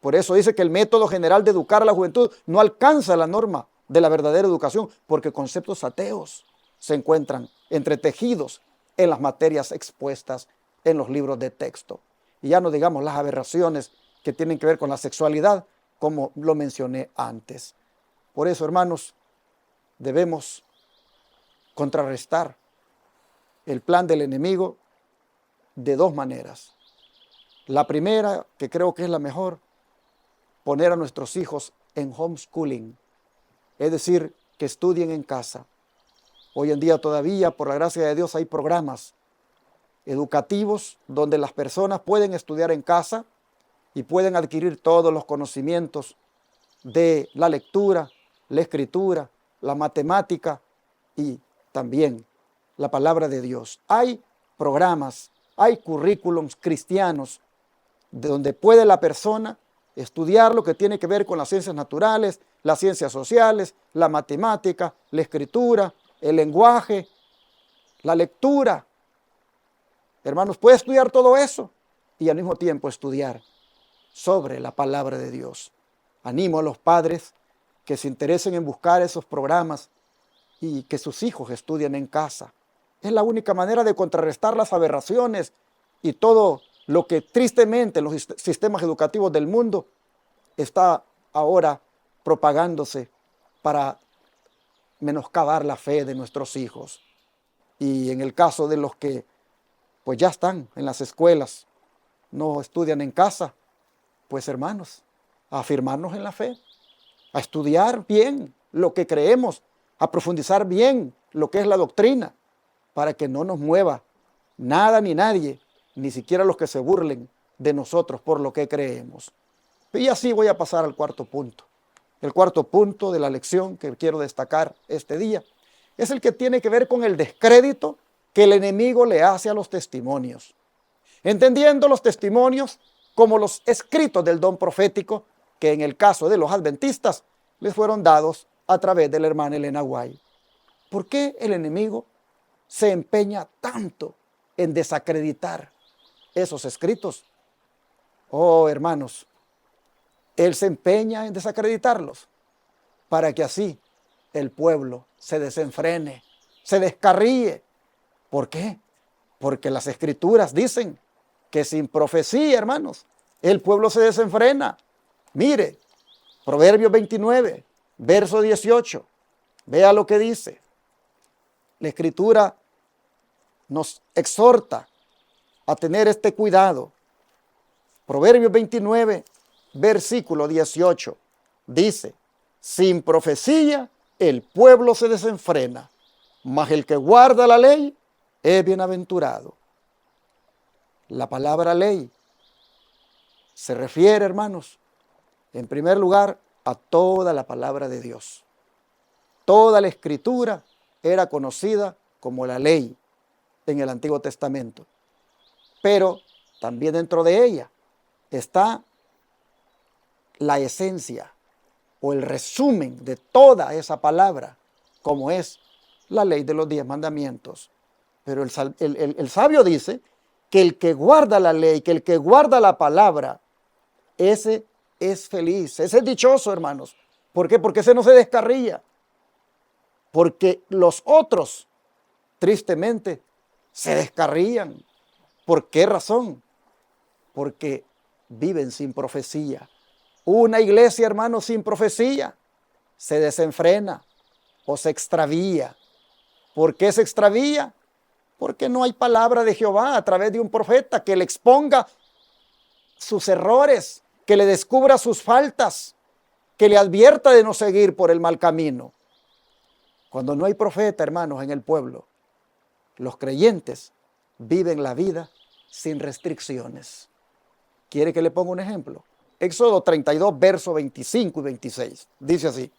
Por eso dice que el método general de educar a la juventud no alcanza la norma de la verdadera educación, porque conceptos ateos se encuentran entretejidos en las materias expuestas en los libros de texto. Y ya no digamos las aberraciones que tienen que ver con la sexualidad, como lo mencioné antes. Por eso, hermanos, debemos contrarrestar el plan del enemigo de dos maneras. La primera, que creo que es la mejor, poner a nuestros hijos en homeschooling, es decir, que estudien en casa. Hoy en día todavía, por la gracia de Dios, hay programas educativos donde las personas pueden estudiar en casa y pueden adquirir todos los conocimientos de la lectura, la escritura, la matemática y también la palabra de Dios. Hay programas, hay currículums cristianos de donde puede la persona estudiar lo que tiene que ver con las ciencias naturales, las ciencias sociales, la matemática, la escritura, el lenguaje, la lectura. Hermanos, puede estudiar todo eso y al mismo tiempo estudiar sobre la palabra de Dios. Animo a los padres que se interesen en buscar esos programas y que sus hijos estudien en casa. Es la única manera de contrarrestar las aberraciones y todo lo que tristemente en los sistemas educativos del mundo está ahora propagándose para menoscabar la fe de nuestros hijos. Y en el caso de los que pues ya están en las escuelas, no estudian en casa, pues hermanos, a afirmarnos en la fe, a estudiar bien lo que creemos, a profundizar bien lo que es la doctrina, para que no nos mueva nada ni nadie, ni siquiera los que se burlen de nosotros por lo que creemos. Y así voy a pasar al cuarto punto. El cuarto punto de la lección que quiero destacar este día es el que tiene que ver con el descrédito que el enemigo le hace a los testimonios. Entendiendo los testimonios como los escritos del don profético que en el caso de los adventistas les fueron dados a través de la hermana Elena White. ¿Por qué el enemigo se empeña tanto en desacreditar esos escritos? Oh, hermanos, él se empeña en desacreditarlos para que así el pueblo se desenfrene, se descarríe. ¿Por qué? Porque las escrituras dicen que sin profecía, hermanos, el pueblo se desenfrena. Mire, Proverbios 29, verso 18. Vea lo que dice. La escritura nos exhorta a tener este cuidado. Proverbios 29, versículo 18. Dice, sin profecía el pueblo se desenfrena, mas el que guarda la ley es bienaventurado. La palabra ley se refiere, hermanos, en primer lugar, a toda la palabra de Dios. Toda la escritura era conocida como la ley en el Antiguo Testamento. Pero también dentro de ella está la esencia o el resumen de toda esa palabra, como es la ley de los 10 mandamientos. Pero el sabio dice que el que guarda la ley, que el que guarda la palabra, ese es feliz, ese es dichoso, hermanos. ¿Por qué? Porque ese no se descarría. Porque los otros, tristemente, se descarrían. ¿Por qué razón? Porque viven sin profecía. Una iglesia, hermanos, sin profecía se desenfrena o se extravía. ¿Por qué se extravía? Porque no hay palabra de Jehová a través de un profeta que le exponga sus errores, que le descubra sus faltas, que le advierta de no seguir por el mal camino. Cuando no hay profeta, hermanos, en el pueblo, los creyentes viven la vida sin restricciones. ¿Quiere que le ponga un ejemplo? Éxodo 32, versos 25 y 26. Dice así.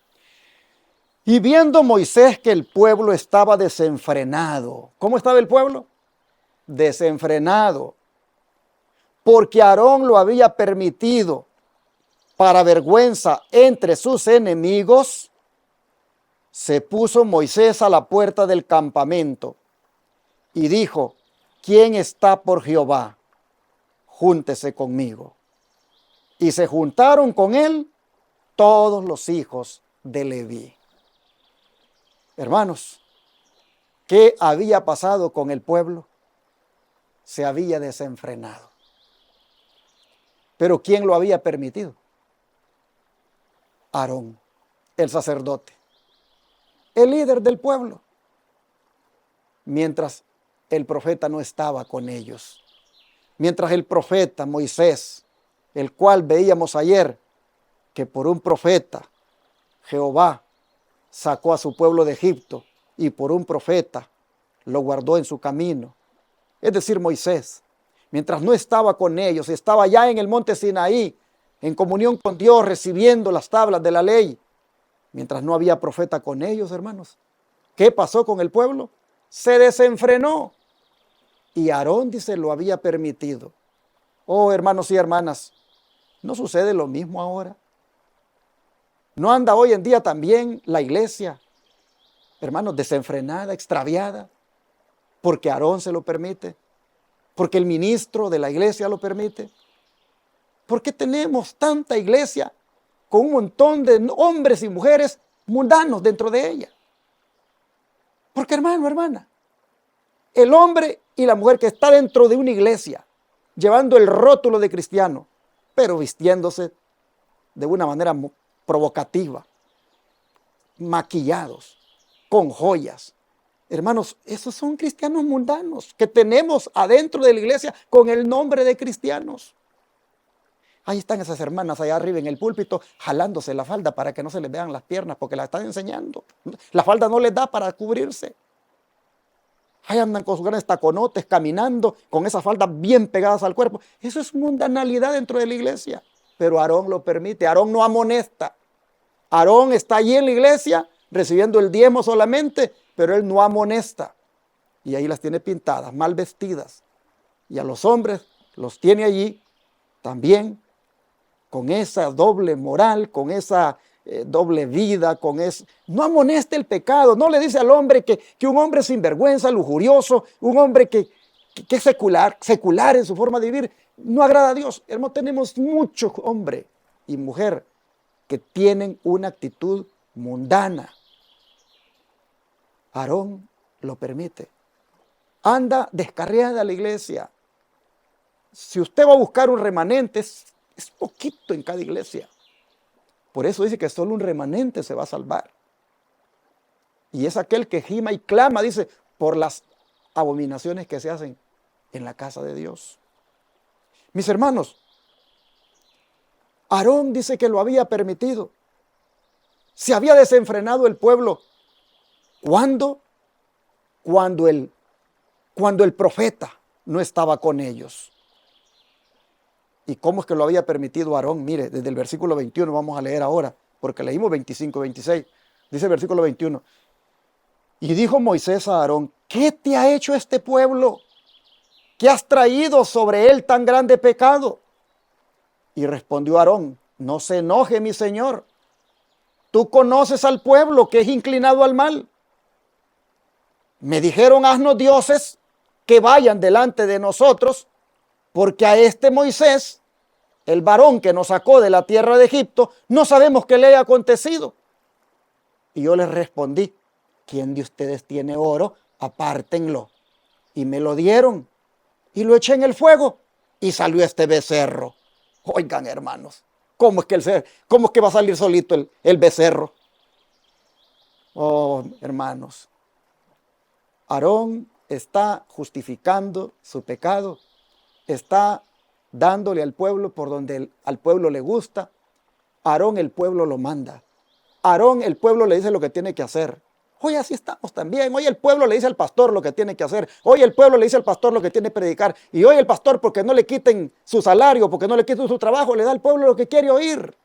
Y viendo Moisés que el pueblo estaba desenfrenado. ¿Cómo estaba el pueblo? Desenfrenado. Porque Aarón lo había permitido para vergüenza entre sus enemigos, se puso Moisés a la puerta del campamento y dijo: ¿quién está por Jehová? Júntese conmigo. Y se juntaron con él todos los hijos de Leví. Hermanos, ¿qué había pasado con el pueblo? Se había desenfrenado. ¿Pero quién lo había permitido? Aarón, el sacerdote, el líder del pueblo, mientras el profeta no estaba con ellos. Mientras el profeta Moisés, el cual veíamos ayer que por un profeta Jehová sacó a su pueblo de Egipto y por un profeta lo guardó en su camino. Es decir, Moisés, mientras no estaba con ellos, estaba ya en el monte Sinaí, en comunión con Dios, recibiendo las tablas de la ley. Mientras no había profeta con ellos, hermanos, ¿qué pasó con el pueblo? Se desenfrenó. Y Aarón, dice, lo había permitido. Oh, hermanos y hermanas, ¿no sucede lo mismo ahora? ¿No anda hoy en día también la iglesia, hermanos, desenfrenada, extraviada? Porque Aarón se lo permite, porque el ministro de la iglesia lo permite. ¿Por qué tenemos tanta iglesia con un montón de hombres y mujeres mundanos dentro de ella? Porque, hermano, hermana, el hombre y la mujer que está dentro de una iglesia, llevando el rótulo de cristiano, pero vistiéndose de una manera provocativa, maquillados, con joyas. Hermanos, esos son cristianos mundanos que tenemos adentro de la iglesia con el nombre de cristianos. Ahí están esas hermanas allá arriba en el púlpito jalándose la falda para que no se les vean las piernas porque la están enseñando. La falda no les da para cubrirse. Ahí andan con sus grandes taconotes caminando con esas faldas bien pegadas al cuerpo. Eso es mundanalidad dentro de la iglesia. Pero Aarón lo permite. Aarón no amonesta. Aarón está allí en la iglesia recibiendo el diezmo solamente, pero él no amonesta. Y ahí las tiene pintadas, mal vestidas. Y a los hombres los tiene allí también con esa doble moral, con esa doble vida, con eso. No amonesta el pecado, no le dice al hombre que un hombre sinvergüenza, lujurioso, un hombre que es secular en su forma de vivir, no agrada a Dios. Hermano, tenemos muchos hombres y mujer que tienen una actitud mundana. Aarón lo permite. Anda descarriada a la iglesia. Si usted va a buscar un remanente, es poquito en cada iglesia. Por eso dice que solo un remanente se va a salvar. Y es aquel que gima y clama, dice, por las abominaciones que se hacen en la casa de Dios. Mis hermanos, Aarón dice que lo había permitido. Se había desenfrenado el pueblo. ¿Cuándo? Cuando el profeta no estaba con ellos. ¿Y cómo es que lo había permitido Aarón? Mire, desde el versículo 21 vamos a leer ahora, porque leímos 25, 26. Dice el versículo 21. Y dijo Moisés a Aarón: ¿qué te ha hecho este pueblo? ¿Qué has traído sobre él tan grande pecado? Y respondió Aarón: no se enoje, mi señor. Tú conoces al pueblo que es inclinado al mal. Me dijeron: haznos dioses que vayan delante de nosotros, porque a este Moisés, el varón que nos sacó de la tierra de Egipto, no sabemos qué le haya acontecido. Y yo les respondí: ¿quién de ustedes tiene oro? Apártenlo. Y me lo dieron, y lo eché en el fuego, y salió este becerro. Oigan, hermanos, ¿cómo es que va a salir solito el becerro? Oh, hermanos, Aarón está justificando su pecado, está dándole al pueblo por donde al pueblo le gusta. Aarón, el pueblo lo manda. Aarón, el pueblo le dice lo que tiene que hacer. Hoy así estamos también. Hoy el pueblo le dice al pastor lo que tiene que hacer. Hoy el pueblo le dice al pastor lo que tiene que predicar. Y hoy el pastor, porque no le quiten su salario, porque no le quiten su trabajo, le da al pueblo lo que quiere oír.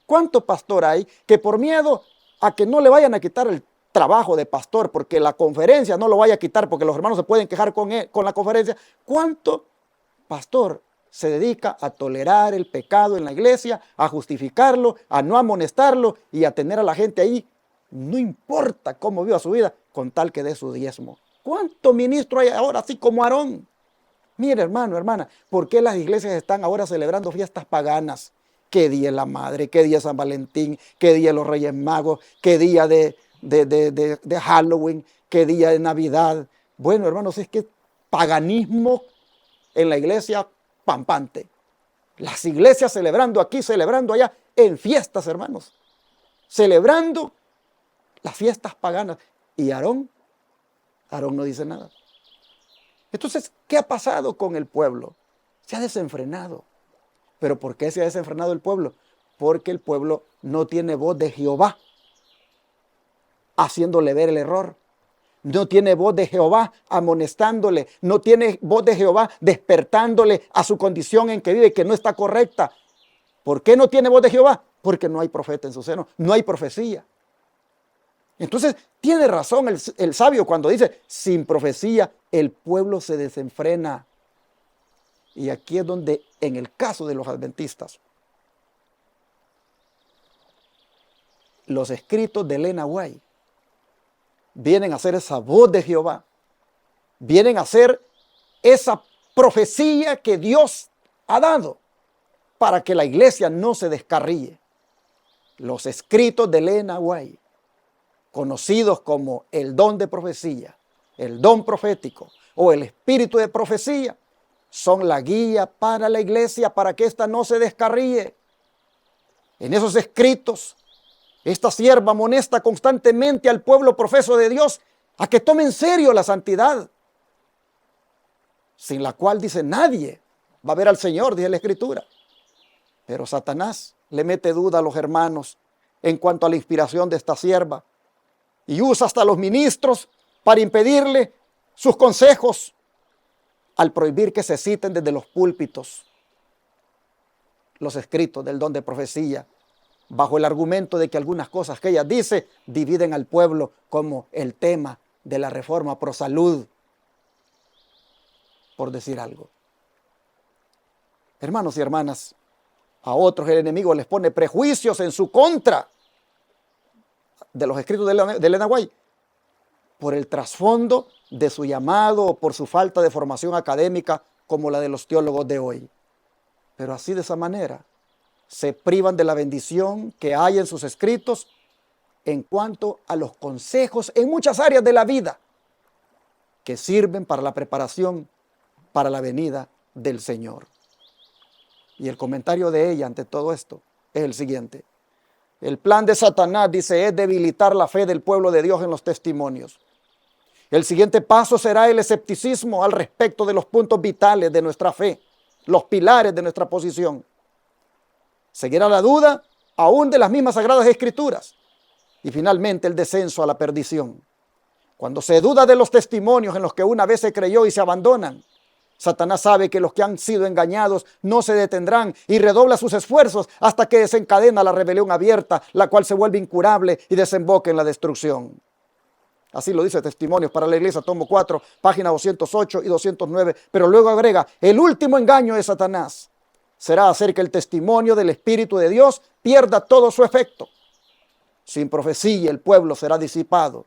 ¿Cuánto pastor hay que por miedo a que no le vayan a quitar el trabajo de pastor, porque la conferencia no lo vaya a quitar, porque los hermanos se pueden quejar con la conferencia. ¿Cuánto pastor se dedica a tolerar el pecado en la iglesia, a justificarlo, a no amonestarlo y a tener a la gente ahí? No importa cómo viva su vida, con tal que dé su diezmo. ¿Cuánto ministro hay ahora así como Aarón? Mire, hermano, hermana, ¿por qué las iglesias están ahora celebrando fiestas paganas? ¿Qué día es la Madre? ¿Qué día es San Valentín? ¿Qué día los Reyes Magos? ¿Qué día de Halloween? ¿Qué día de Navidad? Bueno, hermanos, es que paganismo en la iglesia pampante. Las iglesias celebrando aquí, celebrando allá, en fiestas, hermanos. Celebrando las fiestas paganas. Y Aarón no dice nada. Entonces, ¿qué ha pasado con el pueblo? Se ha desenfrenado. ¿Pero por qué se ha desenfrenado el pueblo? Porque el pueblo no tiene voz de Jehová haciéndole ver el error. No tiene voz de Jehová amonestándole. No tiene voz de Jehová despertándole a su condición en que vive, que no está correcta. ¿Por qué no tiene voz de Jehová? Porque no hay profeta en su seno, no hay profecía. Entonces, tiene razón el sabio cuando dice, sin profecía el pueblo se desenfrena. Y aquí es donde, en el caso de los adventistas, los escritos de Elena White vienen a ser esa voz de Jehová, vienen a ser esa profecía que Dios ha dado para que la iglesia no se descarríe. Los escritos de Elena White, conocidos como el don de profecía, el don profético o el espíritu de profecía, son la guía para la iglesia para que ésta no se descarríe. En esos escritos, esta sierva amonesta constantemente al pueblo profeso de Dios a que tome en serio la santidad, sin la cual, dice, nadie va a ver al Señor, dice la Escritura. Pero Satanás le mete duda a los hermanos en cuanto a la inspiración de esta sierva y usa hasta los ministros para impedirle sus consejos al prohibir que se citen desde los púlpitos los escritos del don de profecía, bajo el argumento de que algunas cosas que ella dice dividen al pueblo, como el tema de la reforma pro salud, por decir algo. Hermanos y hermanas, a otros el enemigo les pone prejuicios en su contra de los escritos de Elena White, por el trasfondo de su llamado o por su falta de formación académica como la de los teólogos de hoy. Pero así, de esa manera, se privan de la bendición que hay en sus escritos en cuanto a los consejos en muchas áreas de la vida que sirven para la preparación para la venida del Señor. Y el comentario de ella ante todo esto es el siguiente. El plan de Satanás, dice, es debilitar la fe del pueblo de Dios en los testimonios. El siguiente paso será el escepticismo al respecto de los puntos vitales de nuestra fe, los pilares de nuestra posición. Seguirá la duda aún de las mismas Sagradas Escrituras. Y finalmente el descenso a la perdición. Cuando se duda de los testimonios en los que una vez se creyó y se abandonan, Satanás sabe que los que han sido engañados no se detendrán y redobla sus esfuerzos hasta que desencadena la rebelión abierta, la cual se vuelve incurable y desemboca en la destrucción. Así lo dice Testimonios para la Iglesia, tomo 4, páginas 208 y 209. Pero luego agrega, el último engaño de Satanás será hacer que el testimonio del Espíritu de Dios pierda todo su efecto. Sin profecía el pueblo será disipado.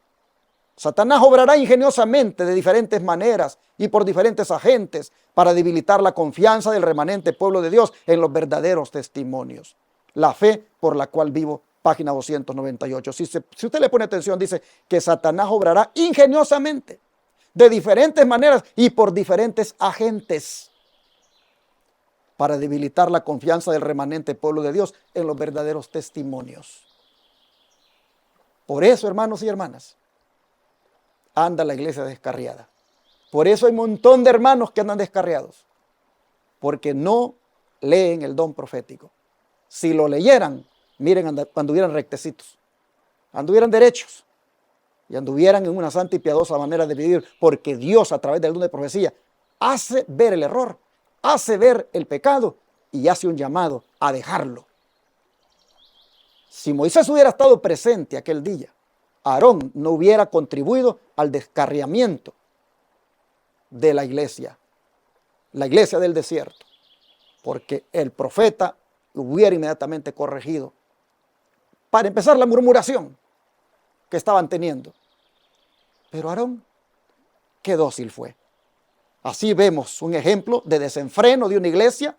Satanás obrará ingeniosamente de diferentes maneras y por diferentes agentes para debilitar la confianza del remanente pueblo de Dios en los verdaderos testimonios. La fe por la cual vivo, página 298. Si usted le pone atención, dice que Satanás obrará ingeniosamente de diferentes maneras y por diferentes agentes para debilitar la confianza del remanente pueblo de Dios en los verdaderos testimonios. Por eso, hermanos y hermanas, anda la iglesia descarriada. Por eso hay un montón de hermanos que andan descarriados, porque no leen el don profético. Si lo leyeran, miren, anduvieran rectecitos, anduvieran derechos y anduvieran en una santa y piadosa manera de vivir, porque Dios, a través del don de profecía, hace ver el error, hace ver el pecado y hace un llamado a dejarlo. Si Moisés hubiera estado presente aquel día, Aarón no hubiera contribuido al descarriamiento de la iglesia del desierto, porque el profeta hubiera inmediatamente corregido, para empezar, la murmuración que estaban teniendo. Pero Aarón, qué dócil fue. Así vemos un ejemplo de desenfreno de una iglesia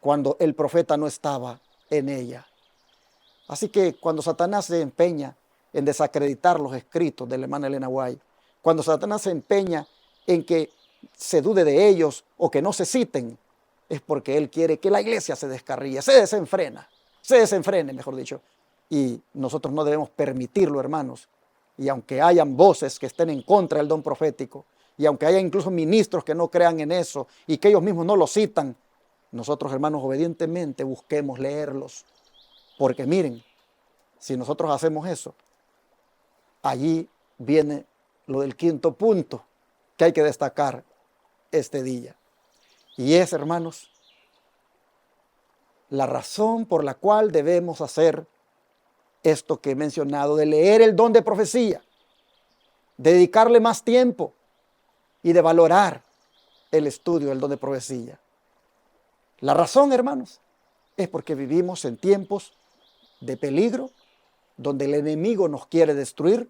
cuando el profeta no estaba en ella. Así que cuando Satanás se empeña en desacreditar los escritos de la hermana Elena White, cuando Satanás se empeña en que se dude de ellos o que no se citen, es porque él quiere que la iglesia se descarríe, se desenfrene, mejor dicho. Y nosotros no debemos permitirlo, hermanos. Y aunque hayan voces que estén en contra del don profético, y aunque haya incluso ministros que no crean en eso y que ellos mismos no lo citan, nosotros, hermanos, obedientemente busquemos leerlos. Porque miren, si nosotros hacemos eso, allí viene lo del quinto punto que hay que destacar este día. Y es, hermanos, la razón por la cual debemos hacer esto que he mencionado, de leer el don de profecía, de dedicarle más tiempo y de valorar el estudio del don de profecía. La razón, hermanos, es porque vivimos en tiempos de peligro, donde el enemigo nos quiere destruir,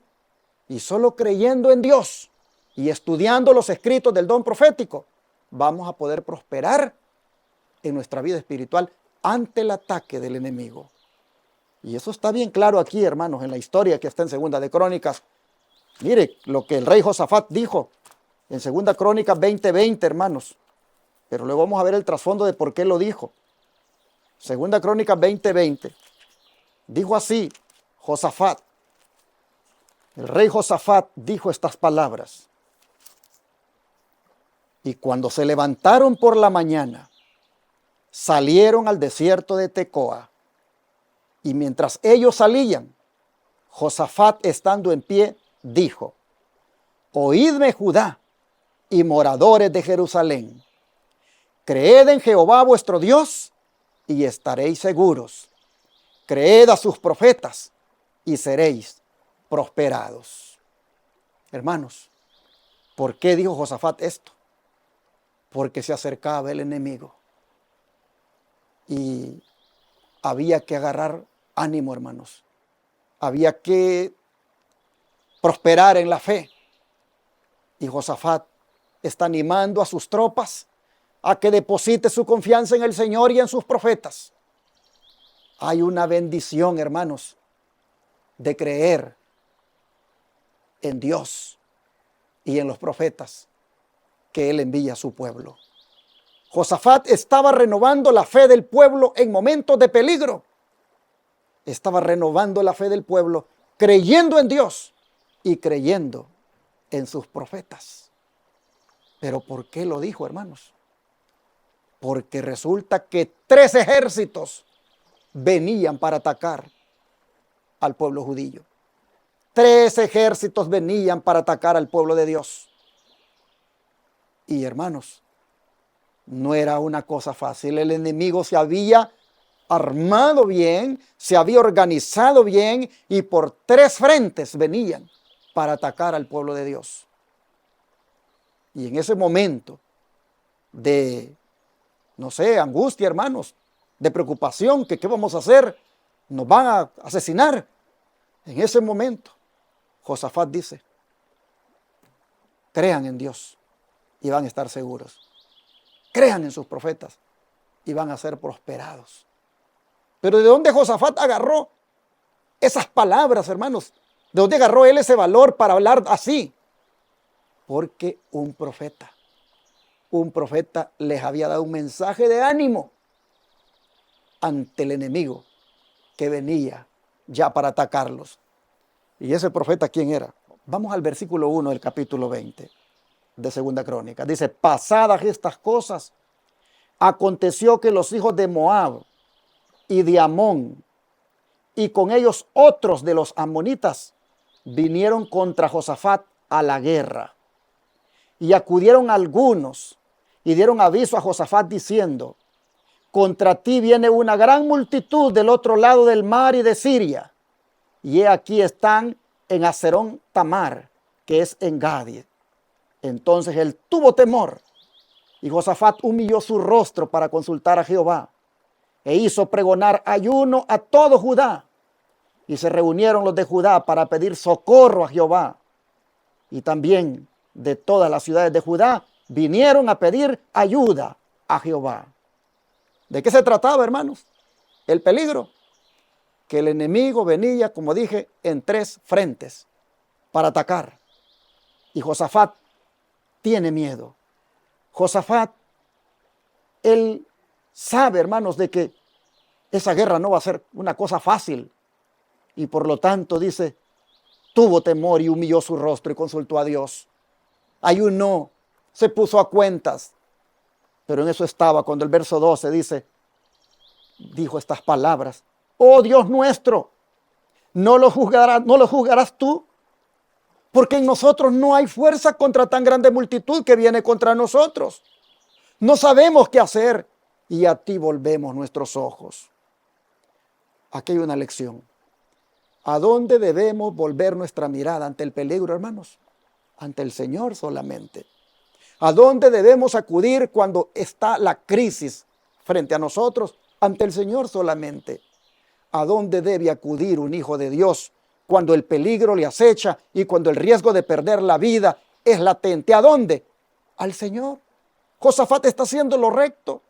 y solo creyendo en Dios y estudiando los escritos del don profético, vamos a poder prosperar en nuestra vida espiritual ante el ataque del enemigo. Y eso está bien claro aquí, hermanos, en la historia que está en Segunda de Crónicas. Mire lo que el rey Josafat dijo en Segunda Crónicas 20:20, hermanos. Pero luego vamos a ver el trasfondo de por qué lo dijo. Segunda Crónicas 20:20. Dijo así Josafat. El rey Josafat dijo estas palabras. Y cuando se levantaron por la mañana, salieron al desierto de Tecoa. Y mientras ellos salían, Josafat, estando en pie, dijo: Oídme, Judá y moradores de Jerusalén, creed en Jehová vuestro Dios y estaréis seguros. Creed a sus profetas y seréis prosperados. Hermanos, ¿por qué dijo Josafat esto? Porque se acercaba el enemigo y había que agarrar ánimo, hermanos. Había que prosperar en la fe. Y Josafat está animando a sus tropas a que deposite su confianza en el Señor y en sus profetas. Hay una bendición, hermanos, de creer en Dios y en los profetas que Él envía a su pueblo. Josafat estaba renovando la fe del pueblo en momentos de peligro. Estaba renovando la fe del pueblo, creyendo en Dios y creyendo en sus profetas. ¿Pero por qué lo dijo, hermanos? Porque resulta que 3 ejércitos venían para atacar al pueblo judío. 3 ejércitos venían para atacar al pueblo de Dios. Y hermanos, no era una cosa fácil. El enemigo se había armado bien, se había organizado bien y por 3 frentes venían para atacar al pueblo de Dios. Y en ese momento de, no sé, angustia, hermanos, de preocupación, que qué vamos a hacer, nos van a asesinar. En ese momento, Josafat dice: crean en Dios y van a estar seguros. Crean en sus profetas y van a ser prosperados. Pero ¿de dónde Josafat agarró esas palabras, hermanos? ¿De dónde agarró él ese valor para hablar así? Porque un profeta les había dado un mensaje de ánimo ante el enemigo que venía ya para atacarlos. ¿Y ese profeta quién era? Vamos al versículo 1 del capítulo 20 de Segunda Crónica. Dice: pasadas estas cosas, aconteció que los hijos de Moab y de Amón, y con ellos otros de los amonitas, vinieron contra Josafat a la guerra. Y acudieron algunos y dieron aviso a Josafat diciendo: contra ti viene una gran multitud del otro lado del mar y de Siria. Y he aquí están en Hazerón Tamar, que es en Gadi. Entonces él tuvo temor, y Josafat humilló su rostro para consultar a Jehová, e hizo pregonar ayuno a todo Judá. Y se reunieron los de Judá para pedir socorro a Jehová. Y también de todas las ciudades de Judá vinieron a pedir ayuda a Jehová. ¿De qué se trataba, hermanos? El peligro. Que el enemigo venía, como dije, en 3 frentes para atacar. Y Josafat tiene miedo. Josafat, él sabe, hermanos, de que esa guerra no va a ser una cosa fácil. Y por lo tanto, dice, tuvo temor y humilló su rostro y consultó a Dios. Ayunó, se puso a cuentas. Pero en eso estaba cuando el verso 12 dice, dijo estas palabras: oh Dios nuestro, ¿no lo juzgarás tú? Porque en nosotros no hay fuerza contra tan grande multitud que viene contra nosotros. No sabemos qué hacer y a ti volvemos nuestros ojos. Aquí hay una lección. ¿A dónde debemos volver nuestra mirada ante el peligro, hermanos? Ante el Señor solamente. ¿A dónde debemos acudir cuando está la crisis frente a nosotros? Ante el Señor solamente. ¿A dónde debe acudir un hijo de Dios cuando el peligro le acecha y cuando el riesgo de perder la vida es latente? ¿A dónde? Al Señor. Josafat está haciendo lo recto,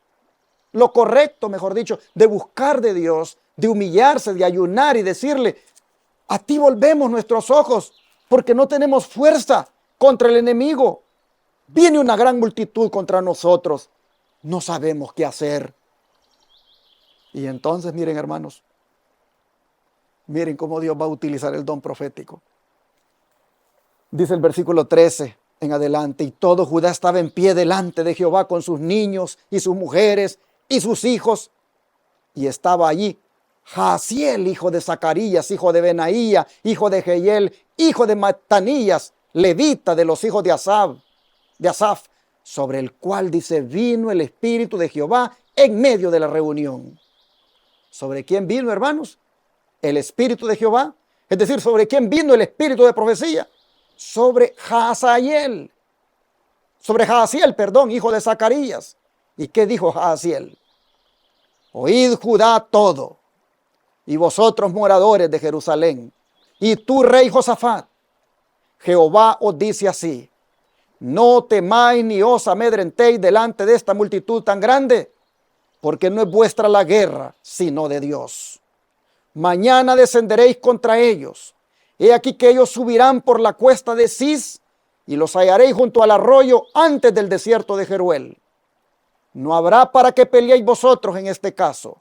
lo correcto, mejor dicho, de buscar de Dios, de humillarse, de ayunar y decirle: a ti volvemos nuestros ojos, porque no tenemos fuerza contra el enemigo. Viene una gran multitud contra nosotros. No sabemos qué hacer. Y entonces, miren, hermanos, miren cómo Dios va a utilizar el don profético. Dice el versículo 13 en adelante: y todo Judá estaba en pie delante de Jehová con sus niños y sus mujeres y sus hijos. Y estaba allí Jaasiel, hijo de Zacarías, hijo de Benaía, hijo de Jehiel, hijo de Matanías, levita de los hijos de Asaf, sobre el cual, dice, vino el Espíritu de Jehová en medio de la reunión. ¿Sobre quién vino, hermanos? El Espíritu de Jehová. Es decir, ¿sobre quién vino el Espíritu de profecía? Sobre Jaasiel, hijo de Zacarías. ¿Y qué dijo Jaasiel? Oíd, Judá, todo, y vosotros moradores de Jerusalén, y tú, rey Josafat, Jehová os dice así: no temáis ni os amedrentéis delante de esta multitud tan grande, porque no es vuestra la guerra, sino de Dios. Mañana descenderéis contra ellos. He aquí que ellos subirán por la cuesta de Cis, y los hallaréis junto al arroyo antes del desierto de Jeruel. No habrá para qué peleéis vosotros en este caso.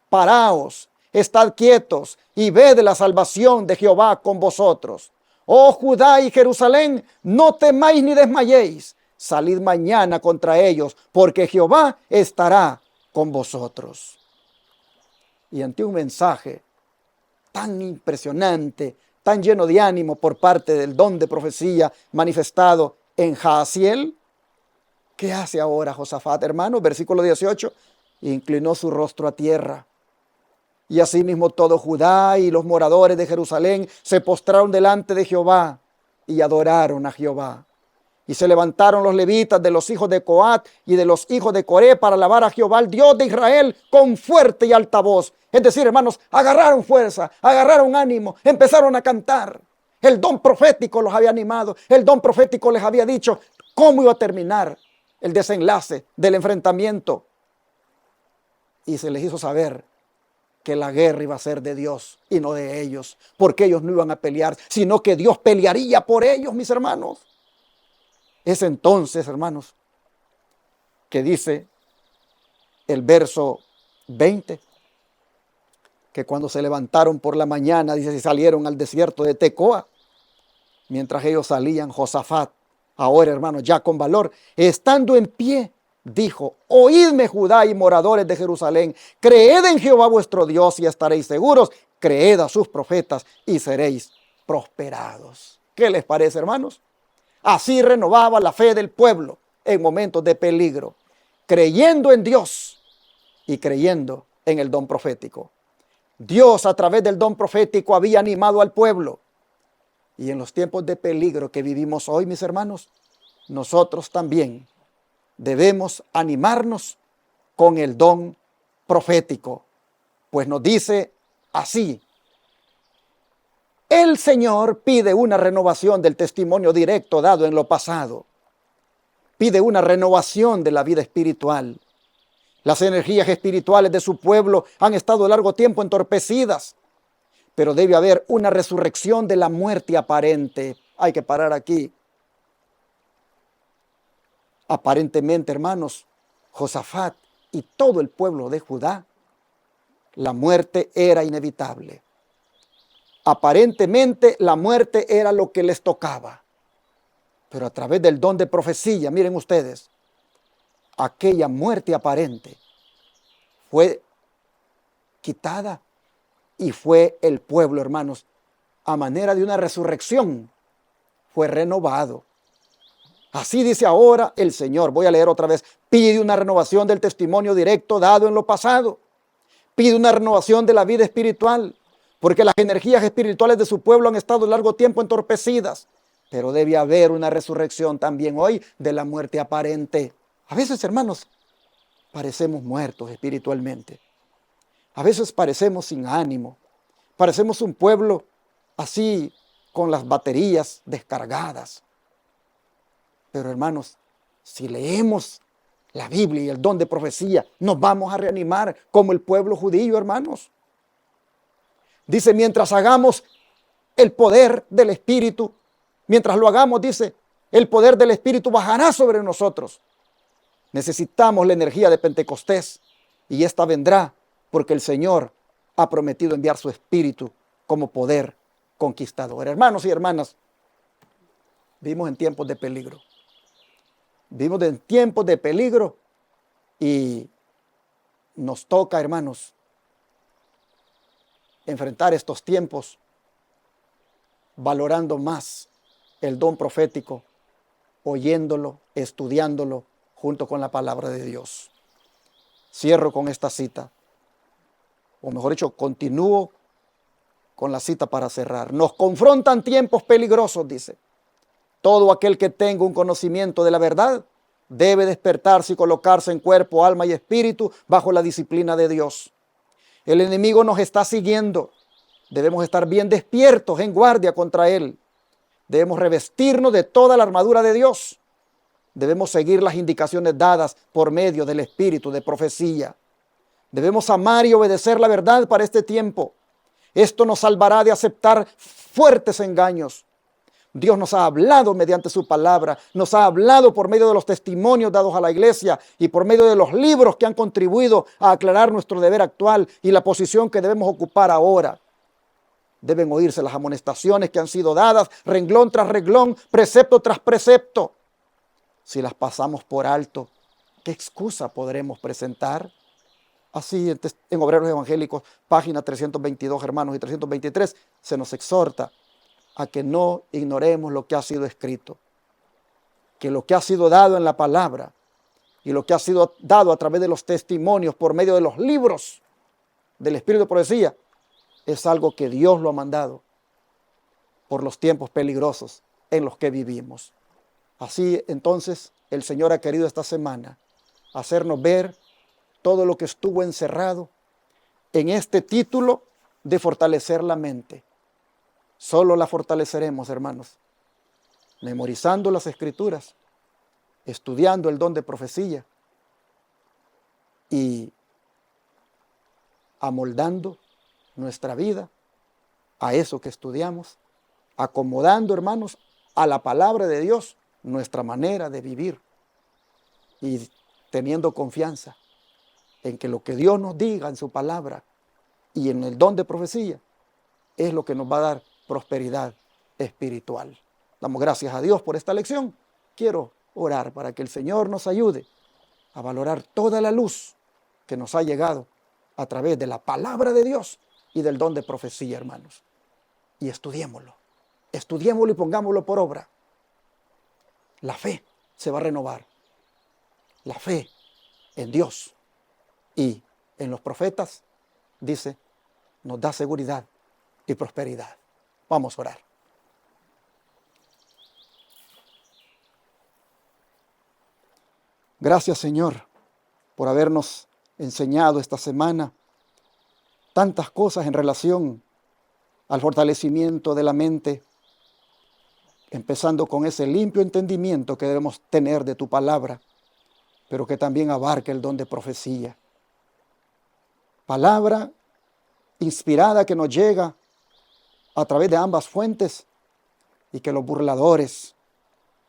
Paraos, estad quietos y ved la salvación de Jehová con vosotros. Oh Judá y Jerusalén, no temáis ni desmayéis. Salid mañana contra ellos, porque Jehová estará con vosotros. Y ante un mensaje tan impresionante, tan lleno de ánimo por parte del don de profecía manifestado en Jaasiel, ¿qué hace ahora Josafat, hermano? Versículo 18, inclinó su rostro a tierra. Y asimismo todo Judá y los moradores de Jerusalén se postraron delante de Jehová y adoraron a Jehová. Y se levantaron los levitas de los hijos de Coat y de los hijos de Coré para alabar a Jehová, el Dios de Israel, con fuerte y alta voz. Es decir, hermanos, agarraron fuerza, agarraron ánimo, empezaron a cantar. El don profético los había animado, el don profético les había dicho cómo iba a terminar el desenlace del enfrentamiento. Y se les hizo saber que la guerra iba a ser de Dios y no de ellos, porque ellos no iban a pelear, sino que Dios pelearía por ellos, mis hermanos. Es entonces, hermanos, que dice el verso 20, que cuando se levantaron por la mañana, dice, y salieron al desierto de Tecoa, mientras ellos salían, Josafat, ahora, hermanos, ya con valor, estando en pie, dijo: oídme, Judá y moradores de Jerusalén, creed en Jehová vuestro Dios y estaréis seguros, creed a sus profetas y seréis prosperados. ¿Qué les parece, hermanos? Así renovaba la fe del pueblo en momentos de peligro, creyendo en Dios y creyendo en el don profético. Dios a través del don profético había animado al pueblo. Y en los tiempos de peligro que vivimos hoy, mis hermanos, nosotros también debemos animarnos con el don profético. Pues nos dice así: el Señor pide una renovación del testimonio directo dado en lo pasado. Pide una renovación de la vida espiritual. Las energías espirituales de su pueblo han estado largo tiempo entorpecidas, pero debe haber una resurrección de la muerte aparente. Hay que parar aquí. Aparentemente, hermanos, Josafat y todo el pueblo de Judá, la muerte era inevitable. Aparentemente, la muerte era lo que les tocaba. Pero a través del don de profecía, miren ustedes, aquella muerte aparente fue quitada y fue el pueblo, hermanos, a manera de una resurrección, fue renovado. Así dice ahora el Señor. Voy a leer otra vez. Pide una renovación del testimonio directo dado en lo pasado. Pide una renovación de la vida espiritual, porque las energías espirituales de su pueblo han estado largo tiempo entorpecidas. Pero debe haber una resurrección también hoy de la muerte aparente. A veces, hermanos, parecemos muertos espiritualmente. A veces parecemos sin ánimo. Parecemos un pueblo así con las baterías descargadas. Pero hermanos, si leemos la Biblia y el don de profecía, nos vamos a reanimar como el pueblo judío, hermanos. Dice, mientras hagamos el poder del Espíritu, mientras lo hagamos, dice, el poder del Espíritu bajará sobre nosotros. Necesitamos la energía de Pentecostés y esta vendrá porque el Señor ha prometido enviar su Espíritu como poder conquistador. Hermanos y hermanas, vivimos en tiempos de peligro. Vivimos en tiempos de peligro y nos toca, hermanos, enfrentar estos tiempos valorando más el don profético, oyéndolo, estudiándolo junto con la palabra de Dios. Cierro con esta cita, o mejor dicho, continúo con la cita para cerrar. Nos confrontan tiempos peligrosos, dice. Todo aquel que tenga un conocimiento de la verdad debe despertarse y colocarse en cuerpo, alma y espíritu bajo la disciplina de Dios. El enemigo nos está siguiendo. Debemos estar bien despiertos, en guardia contra él. Debemos revestirnos de toda la armadura de Dios. Debemos seguir las indicaciones dadas por medio del espíritu de profecía. Debemos amar y obedecer la verdad para este tiempo. Esto nos salvará de aceptar fuertes engaños. Dios nos ha hablado mediante su palabra, nos ha hablado por medio de los testimonios dados a la iglesia y por medio de los libros que han contribuido a aclarar nuestro deber actual y la posición que debemos ocupar ahora. Deben oírse las amonestaciones que han sido dadas, renglón tras renglón, precepto tras precepto. Si las pasamos por alto, ¿qué excusa podremos presentar? Así en Obreros Evangélicos, página 322, hermanos, y 323, se nos exhorta a que no ignoremos lo que ha sido escrito, que lo que ha sido dado en la palabra y lo que ha sido dado a través de los testimonios por medio de los libros del Espíritu de Profecía es algo que Dios lo ha mandado por los tiempos peligrosos en los que vivimos. Así entonces el Señor ha querido esta semana hacernos ver todo lo que estuvo encerrado en este título de fortalecer la mente. Solo la fortaleceremos, hermanos, memorizando las Escrituras, estudiando el don de profecía y amoldando nuestra vida a eso que estudiamos, acomodando, hermanos, a la palabra de Dios nuestra manera de vivir y teniendo confianza en que lo que Dios nos diga en su palabra y en el don de profecía es lo que nos va a dar prosperidad espiritual. Damos gracias a Dios por esta lección. Quiero orar para que el Señor nos ayude a valorar toda la luz que nos ha llegado a través de la palabra de Dios y del don de profecía, hermanos. Y estudiémoslo y pongámoslo por obra. La fe se va a renovar. La fe en Dios y en los profetas, dice, nos da seguridad y prosperidad. Vamos a orar. Gracias, Señor, por habernos enseñado esta semana tantas cosas en relación al fortalecimiento de la mente, empezando con ese limpio entendimiento que debemos tener de tu palabra, pero que también abarca el don de profecía. Palabra inspirada que nos llega a través de ambas fuentes y que los burladores,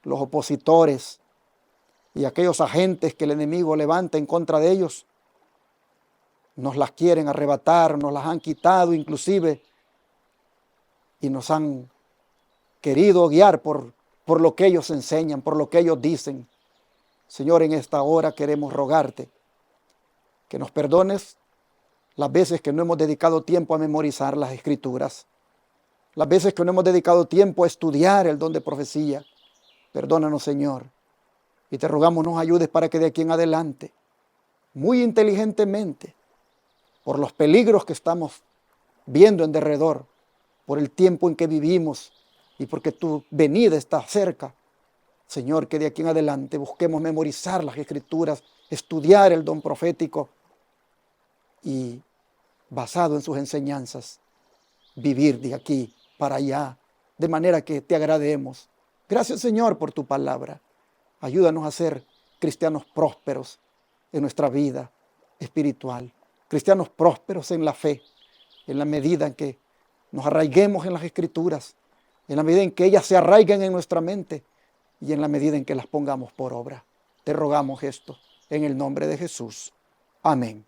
los opositores y aquellos agentes que el enemigo levanta en contra de ellos, nos las quieren arrebatar, nos las han quitado inclusive y nos han querido guiar por lo que ellos enseñan, por lo que ellos dicen. Señor, en esta hora queremos rogarte que nos perdones las veces que no hemos dedicado tiempo a memorizar las Escrituras, las veces que no hemos dedicado tiempo a estudiar el don de profecía. Perdónanos, Señor, y te rogamos nos ayudes para que de aquí en adelante, muy inteligentemente, por los peligros que estamos viendo en derredor, por el tiempo en que vivimos y porque tu venida está cerca, Señor, que de aquí en adelante busquemos memorizar las Escrituras, estudiar el don profético y, basado en sus enseñanzas, vivir de aquí para allá, de manera que te agrademos. Gracias, Señor, por tu palabra. Ayúdanos a ser cristianos prósperos en nuestra vida espiritual, cristianos prósperos en la fe, en la medida en que nos arraiguemos en las Escrituras, en la medida en que ellas se arraiguen en nuestra mente y en la medida en que las pongamos por obra. Te rogamos esto en el nombre de Jesús. Amén.